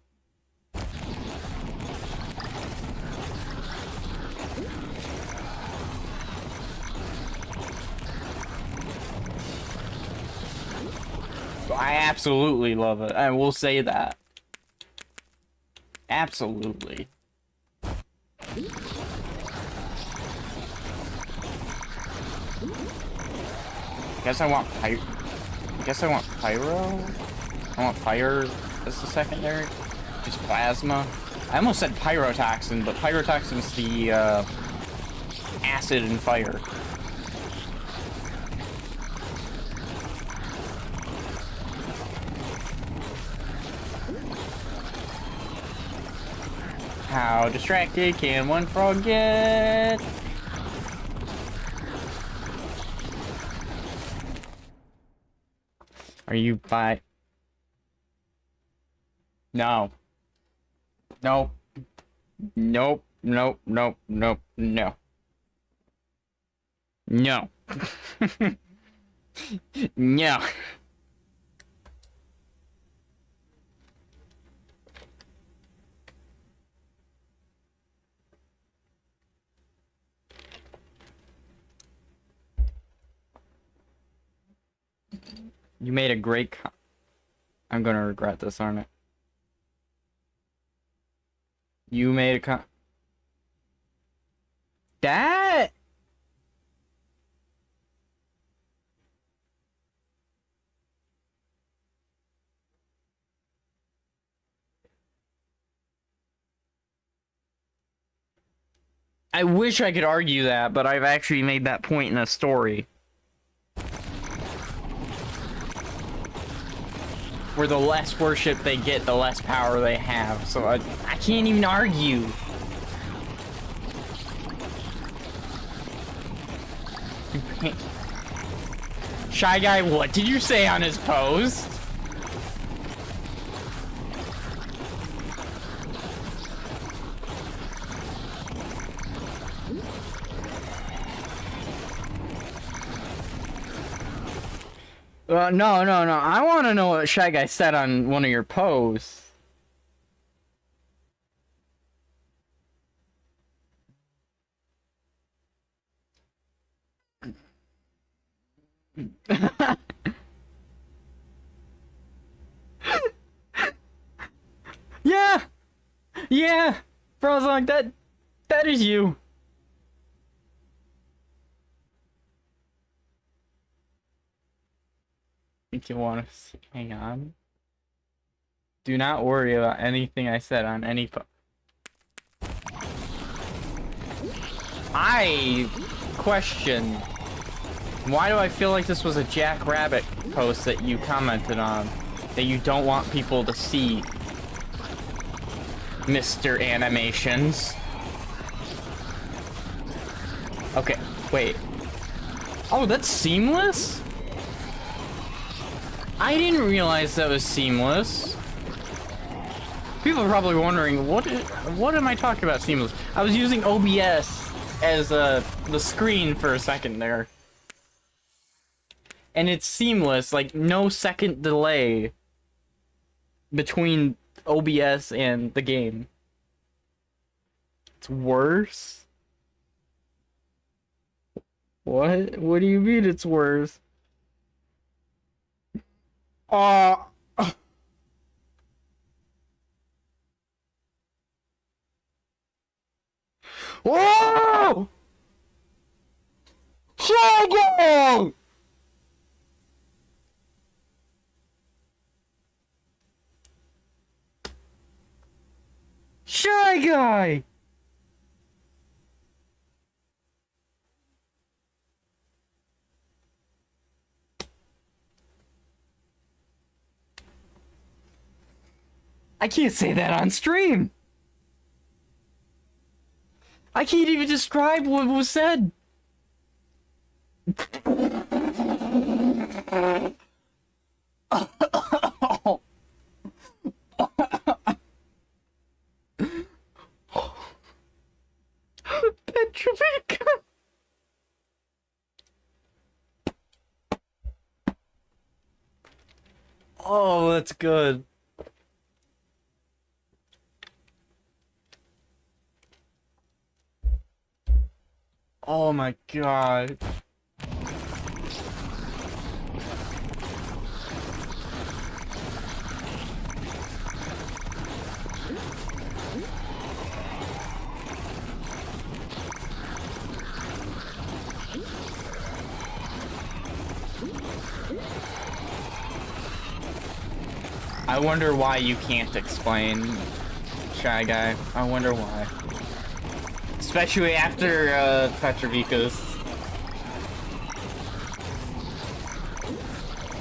I absolutely love it. I will say that. Absolutely. Guess I want pyro. I want fire as the secondary. Just plasma. I almost said pyrotoxin, but pyrotoxin's the acid and fire. How distracted can one frog get? Are you by? No. Nope. Nope. Nope. Nope. Nope. No. No. No. You made a great I'm gonna regret this, aren't I? You made a That... I wish I could argue that, but I've actually made that point in a story. Where the less worship they get, the less power they have. So I can't even argue. Shy Guy, what did you say on his post? No, no, no. I want to know what Shy Guy said on one of your posts. Yeah! Yeah! Bro, I was like, that is you. Think you want to hang on? Do not worry about anything I said on any I question, why do I feel like this was a Jack Rabbit post that you commented on that you don't want people to see, Mr. Animations? Okay, wait. Oh, that's seamless? I didn't realize that was seamless. People are probably wondering, what am I talking about seamless? I was using OBS as the screen for a second there. And it's seamless, like no second delay between OBS and the game. It's worse? What? What do you mean it's worse? Oh. Whoa! Shadow! Shy Guy! I can't say that on stream! I can't even describe what was said! Petrovic! Oh, that's good. Oh my god. I wonder why you can't explain, Shy Guy. I wonder why. Especially after Petrovica's.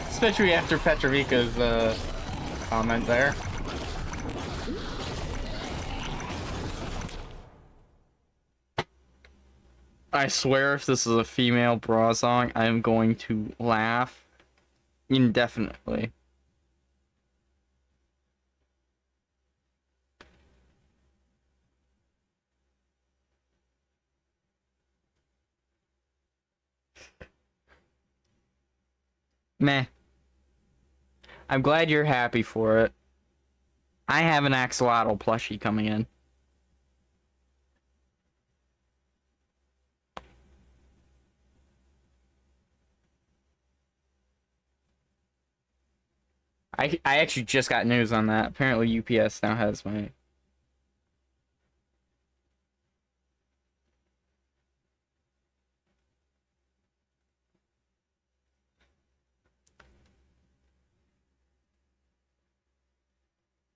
Especially after Petrovica's comment there. I swear if this is a female bra song, I am going to laugh indefinitely. Meh. I'm glad you're happy for it. I have an axolotl plushie coming in. I actually just got news on that. Apparently UPS now has my...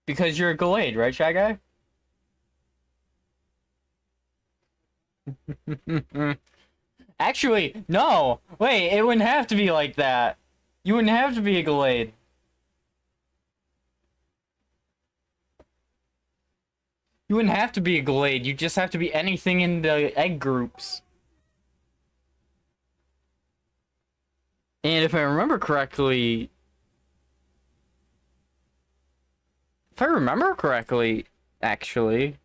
Because you're a Glade, right, Shy Guy? Actually, no! Wait, it wouldn't have to be like that. You wouldn't have to be a Glade. You wouldn't have to be a Glade, you just have to be anything in the egg groups. And if I remember correctly... actually...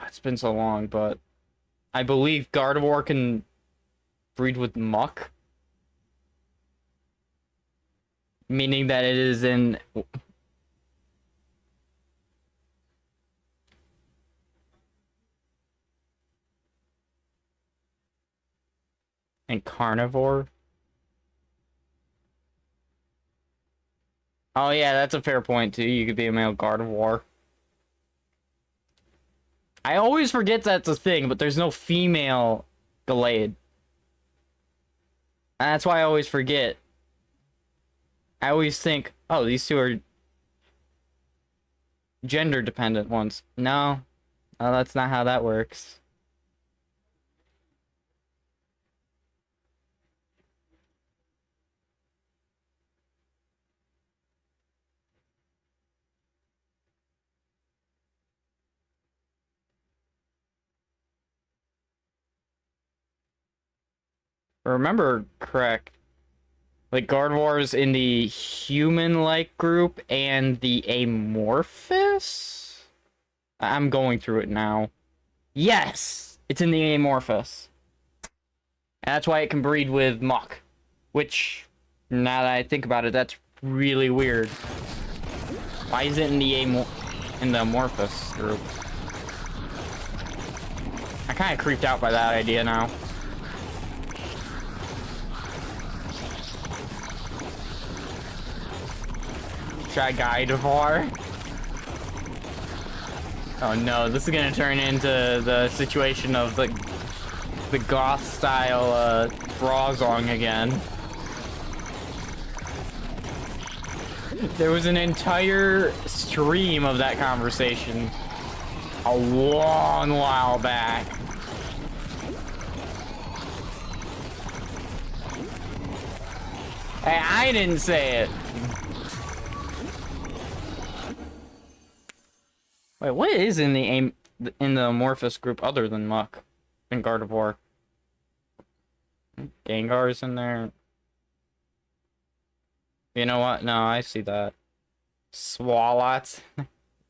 It's been so long, but... I believe Gardevoir can breed with Muck. Meaning that it is in... And carnivore? Oh yeah, that's a fair point too. You could be a male carnivore. I always forget that's a thing, but there's no female Gallade. That's why I always forget. I always think, oh, these two are gender dependent ones. No, no, that's not how that works. Remember correct. Like Gardevoir's in the human-like group and the amorphous? I'm going through it now. Yes! It's in the amorphous. And that's why it can breed with muck. Which, now that I think about it, that's really weird. Why is it in the amorphous group? I'm kind of creeped out by that idea now. Shy Guy Devar. Oh no, this is gonna turn into the situation of the goth style Brazong again. There was an entire stream of that conversation a long while back. Hey, I didn't say it. Wait, what is in the amorphous group other than Muck and Gardevoir? Gengar's in there. You know what? No, I see that. Swallots.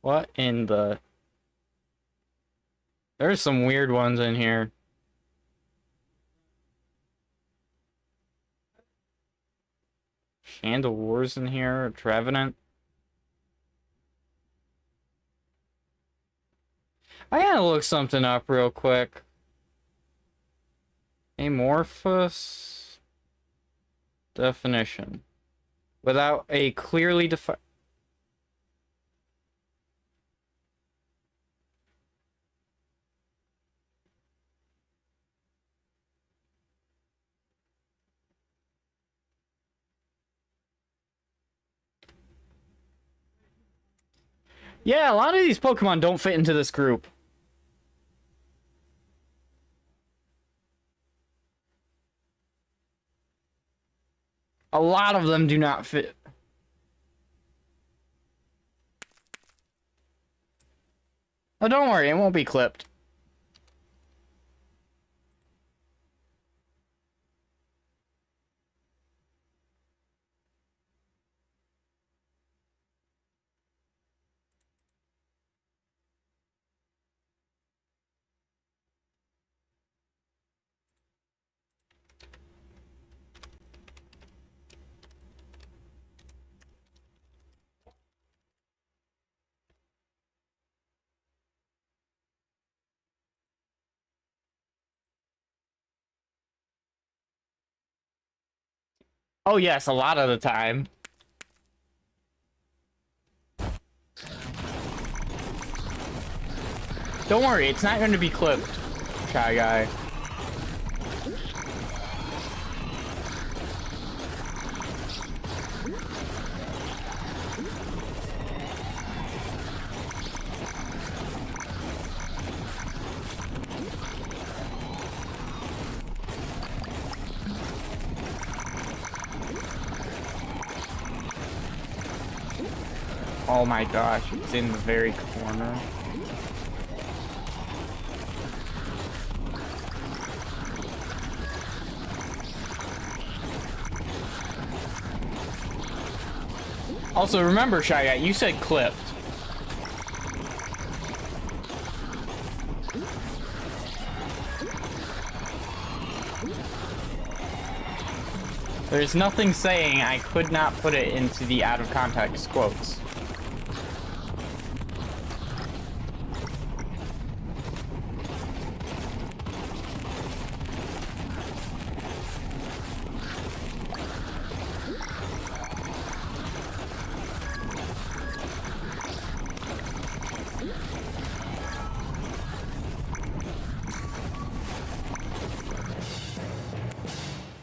What in the... There's some weird ones in here. Chandelore's in here. Trevenant. I gotta look something up real quick. Amorphous definition. Without a clearly defined... Yeah, a lot of these Pokemon don't fit into this group. A lot of them do not fit. Oh, don't worry, it won't be clipped. Oh yes, a lot of the time. Don't worry, it's not going to be clipped, Shy Guy. Oh my gosh, it's in the very corner. Also, remember, Shy Guy, you said clipped. There's nothing saying I could not put it into the out of context quotes.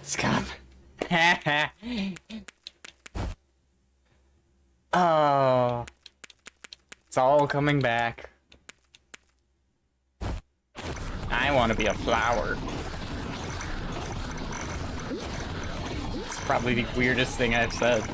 Scott. Oh. It's all coming back. I want to be a flower. It's probably the weirdest thing I've said.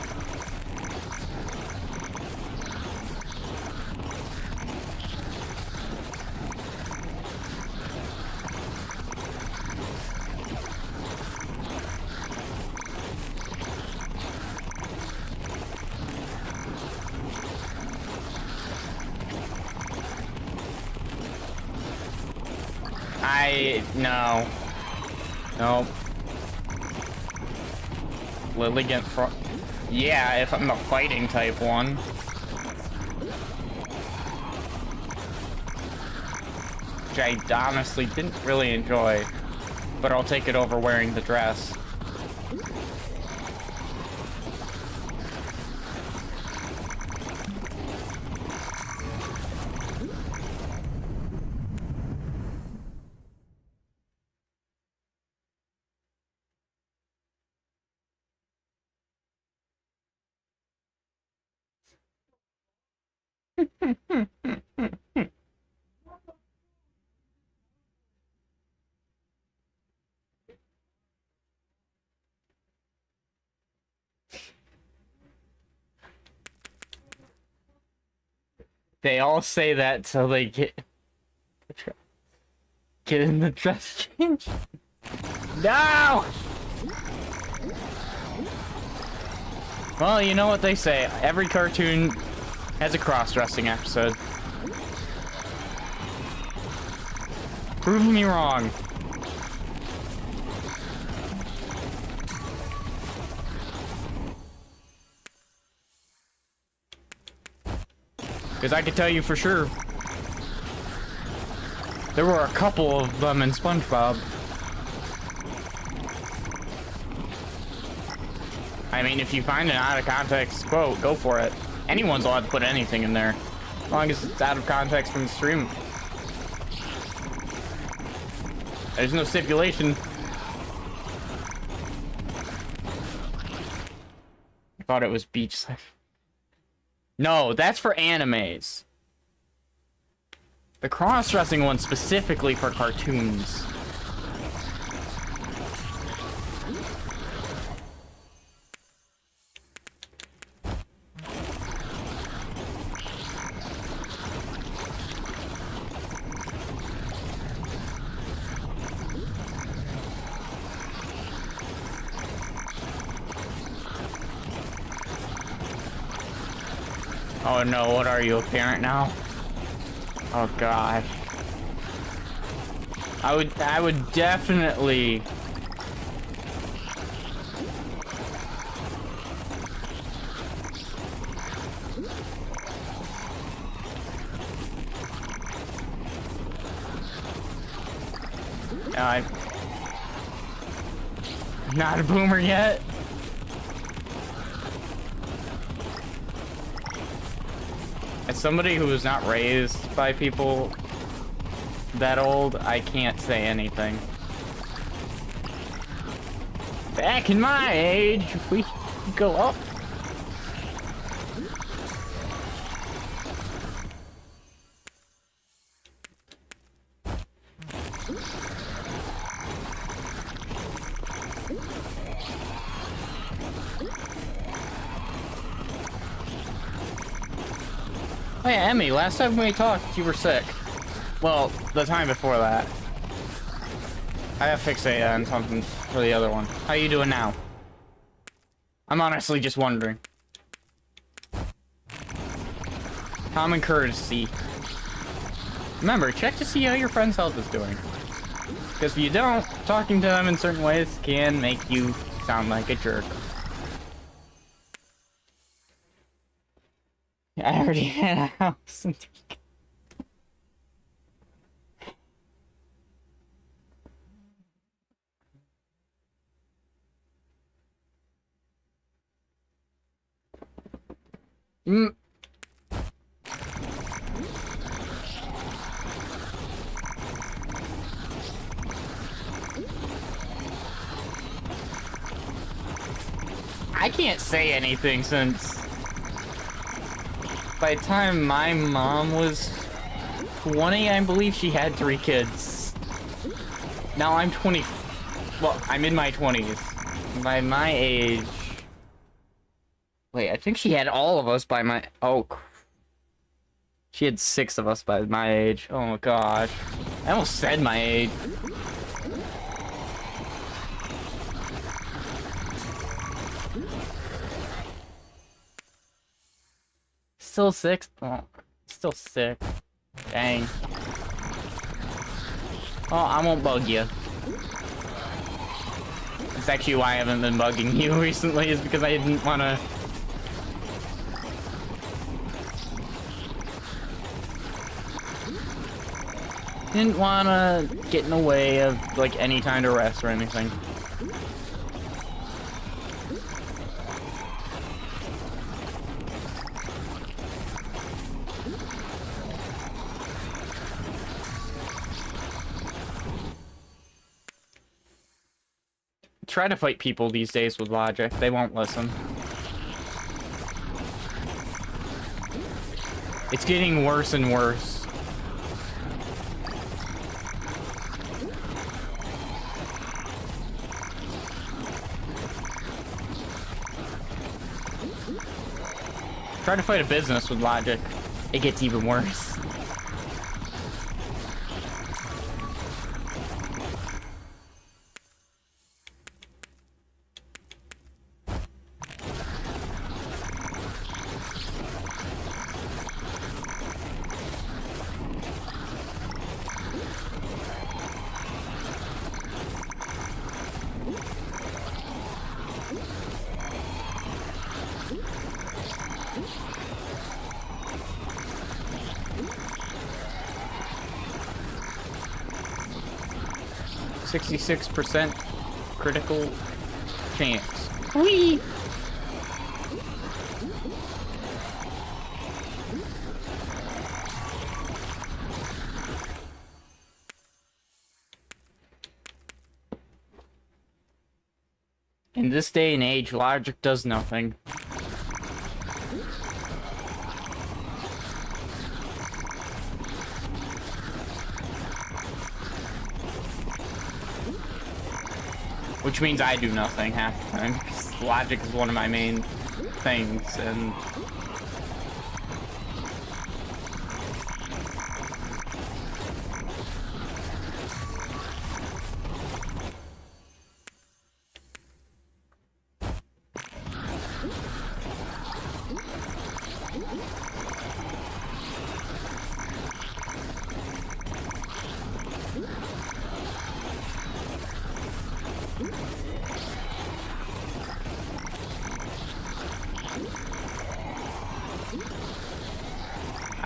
No. Nope. Lilligant Fro- Yeah, if I'm the fighting type one. Which I honestly didn't really enjoy. But I'll take it over wearing the dress. They all say that till they get in the dress change. No! Well, you know what they say. Every cartoon has a cross-dressing episode. Prove me wrong. Because I can tell you for sure, there were a couple of them in SpongeBob. I mean, if you find an out-of-context quote, go for it. Anyone's allowed to put anything in there, as long as it's out of context from the stream. There's no stipulation. I thought it was beachside. No, that's for animes. The cross-dressing one's specifically for cartoons. Oh no, what are you, a parent now? Oh god. I would definitely... I'm not a boomer yet. As somebody who was not raised by people that old, I can't say anything. Back in my age, we go up. Oh yeah, Emmy, last time we talked, you were sick. Well, the time before that. I have fixate on something for the other one. How you doing now? I'm honestly just wondering. Common courtesy. Remember, check to see how your friend's health is doing. Because if you don't, talking to them in certain ways can make you sound like a jerk. I already had a house and 3 kids. I can't say anything since by the time my mom was 20, I believe she had 3 kids. Now I'm 20. Well, I'm in my 20s. By my age... Wait, I think she had all of us by my... Oh, she had 6 of us by my age. Oh my gosh. I almost said my age. Still 6? Oh, still 6. Dang. Oh, I won't bug you. That's actually why I haven't been bugging you recently, is because I didn't want to... Didn't want to get in the way of, like, any kind of rest or anything. Try to fight people these days with logic. They won't listen. It's getting worse and worse. Try to fight a business with logic. It gets even worse. %, critical chance. Whee! In this day and age, logic does nothing. Which means I do nothing half the time, because logic is one of my main things, and...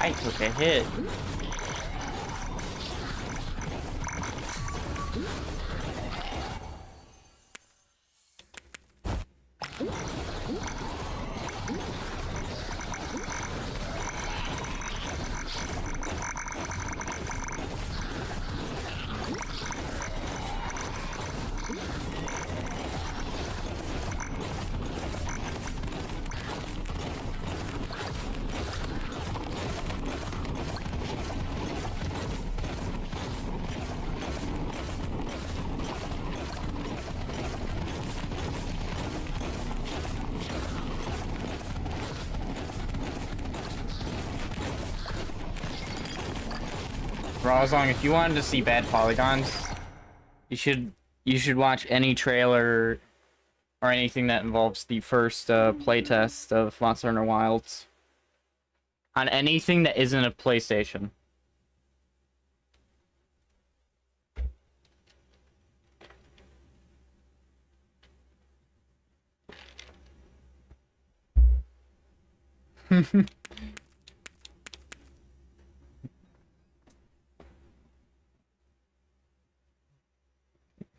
I took a hit. Rawzong, if you wanted to see bad polygons, you should watch any trailer or anything that involves the first playtest of Monster Hunter Wilds. On anything that isn't a PlayStation.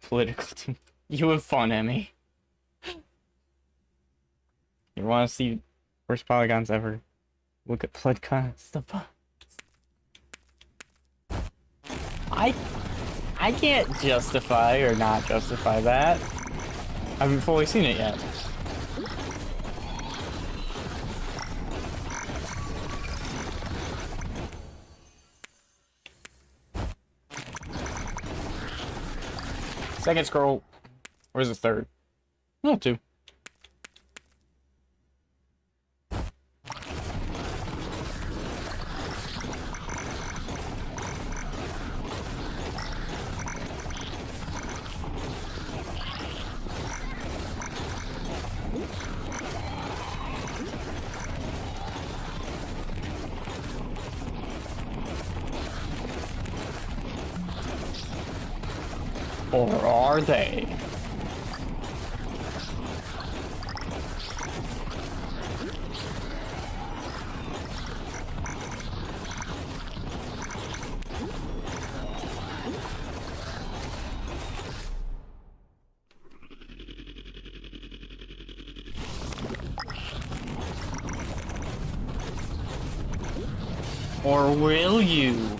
Political team. You have fun, Emmy. You want to see worst polygons ever? Look at Bloodcon stuff. I can't justify or not justify that. I haven't fully seen it yet. Second scroll. Where's the third? No, two. Or are they? Or will you?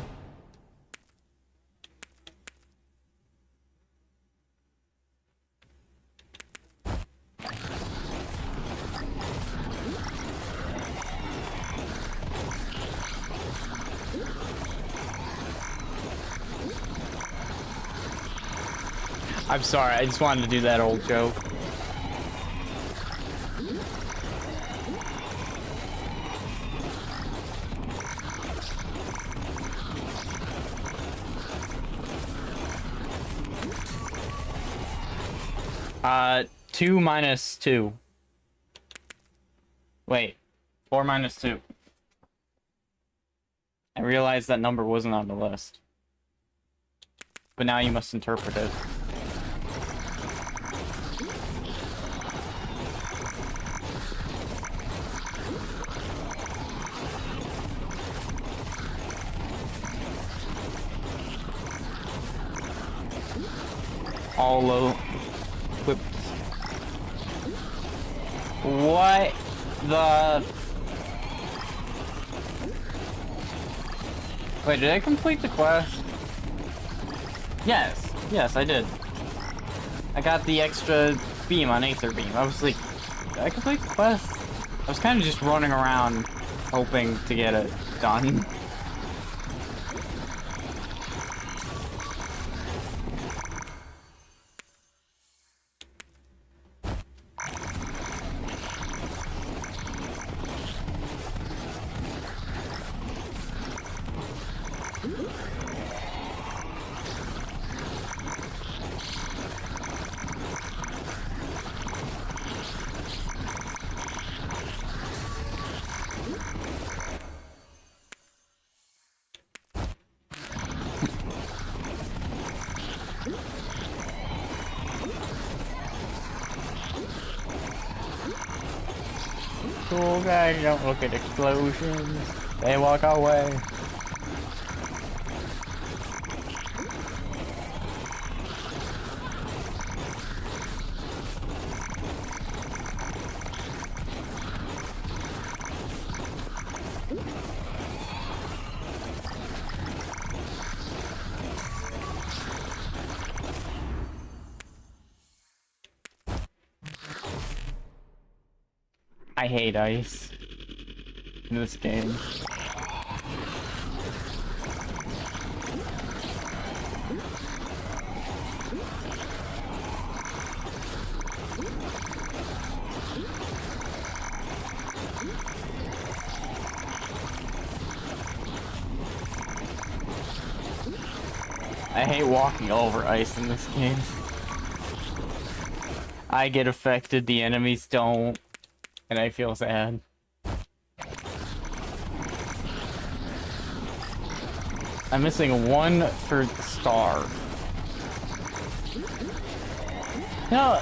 I'm sorry, I just wanted to do that old joke. Two minus two. Wait, 4 minus 2. I realized that number wasn't on the list. But now you must interpret it. All low. Whip. What the? Wait, did I complete the quest? Yes. Yes, I did. I got the extra beam on Aether Beam. I was like, did I complete the quest? I was kind of just running around hoping to get it done. Cool guys don't look at explosions. They walk away. I hate ice in this game. I hate walking over ice in this game. I get affected, the enemies don't. And I feel sad. I'm missing one for star. No,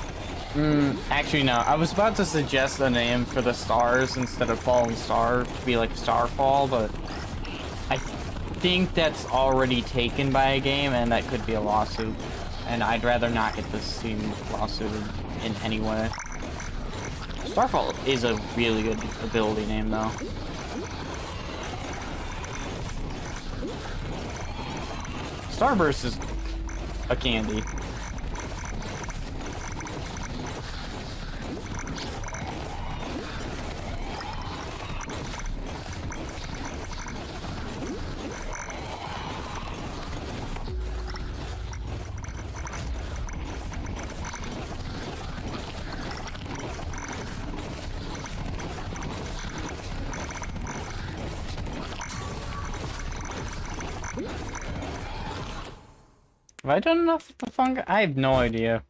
Actually, no. I was about to suggest a name for the stars instead of Falling Star to be like Starfall, but I think that's already taken by a game, and that could be a lawsuit. And I'd rather not get this team lawsuited in any way. Starfall is a really good ability name, though. Starburst is a candy. Have I done enough with the fungi? I have no idea.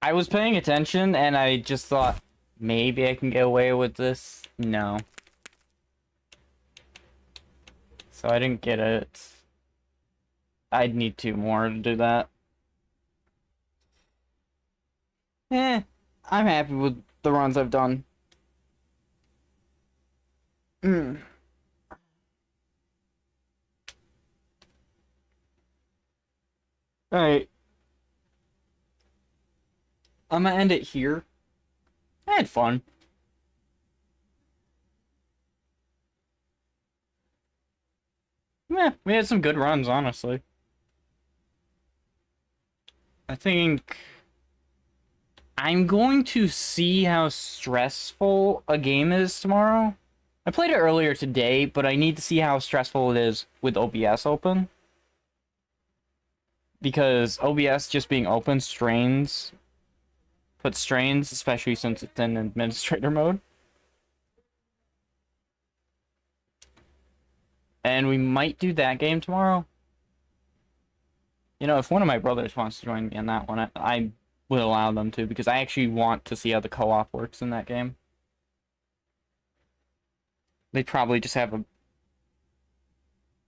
I was paying attention and I just thought, maybe I can get away with this. No. So I didn't get it. I'd need 2 more to do that. I'm happy with the runs I've done. Alright. I'm gonna end it here. I had fun. Yeah, we had some good runs, honestly. I think I'm going to see how stressful a game is tomorrow. I played it earlier today, but I need to see how stressful it is with OBS open. Because OBS just being open puts strains, especially since it's in administrator mode. And we might do that game tomorrow. You know, if one of my brothers wants to join me on that one, I will allow them to, because I actually want to see how the co-op works in that game. They probably just have a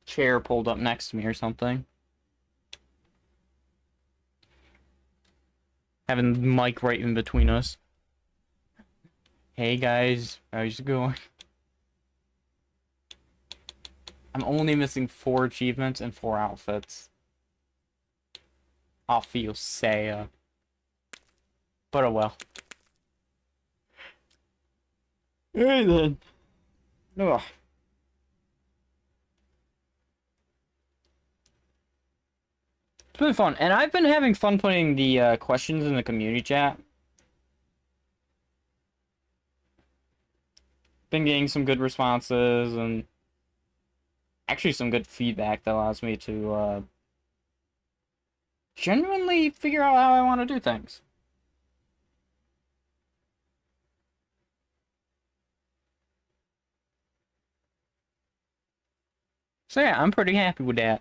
chair pulled up next to me or something. Having the mic right in between us. Hey guys, how's it going? I'm only missing 4 achievements and 4 outfits. I'll feel sad. But oh well. Alright then. Ugh. It's been fun, and I've been having fun putting the questions in the community chat. Been getting some good responses, and actually some good feedback that allows me to genuinely figure out how I want to do things. So yeah, I'm pretty happy with that.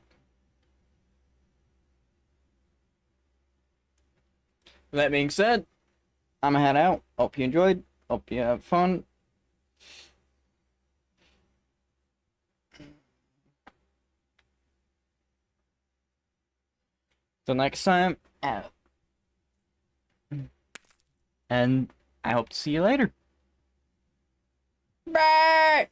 That being said, I'm gonna head out. Hope you enjoyed. Hope you have fun. Till next time, out. And I hope to see you later. Bye!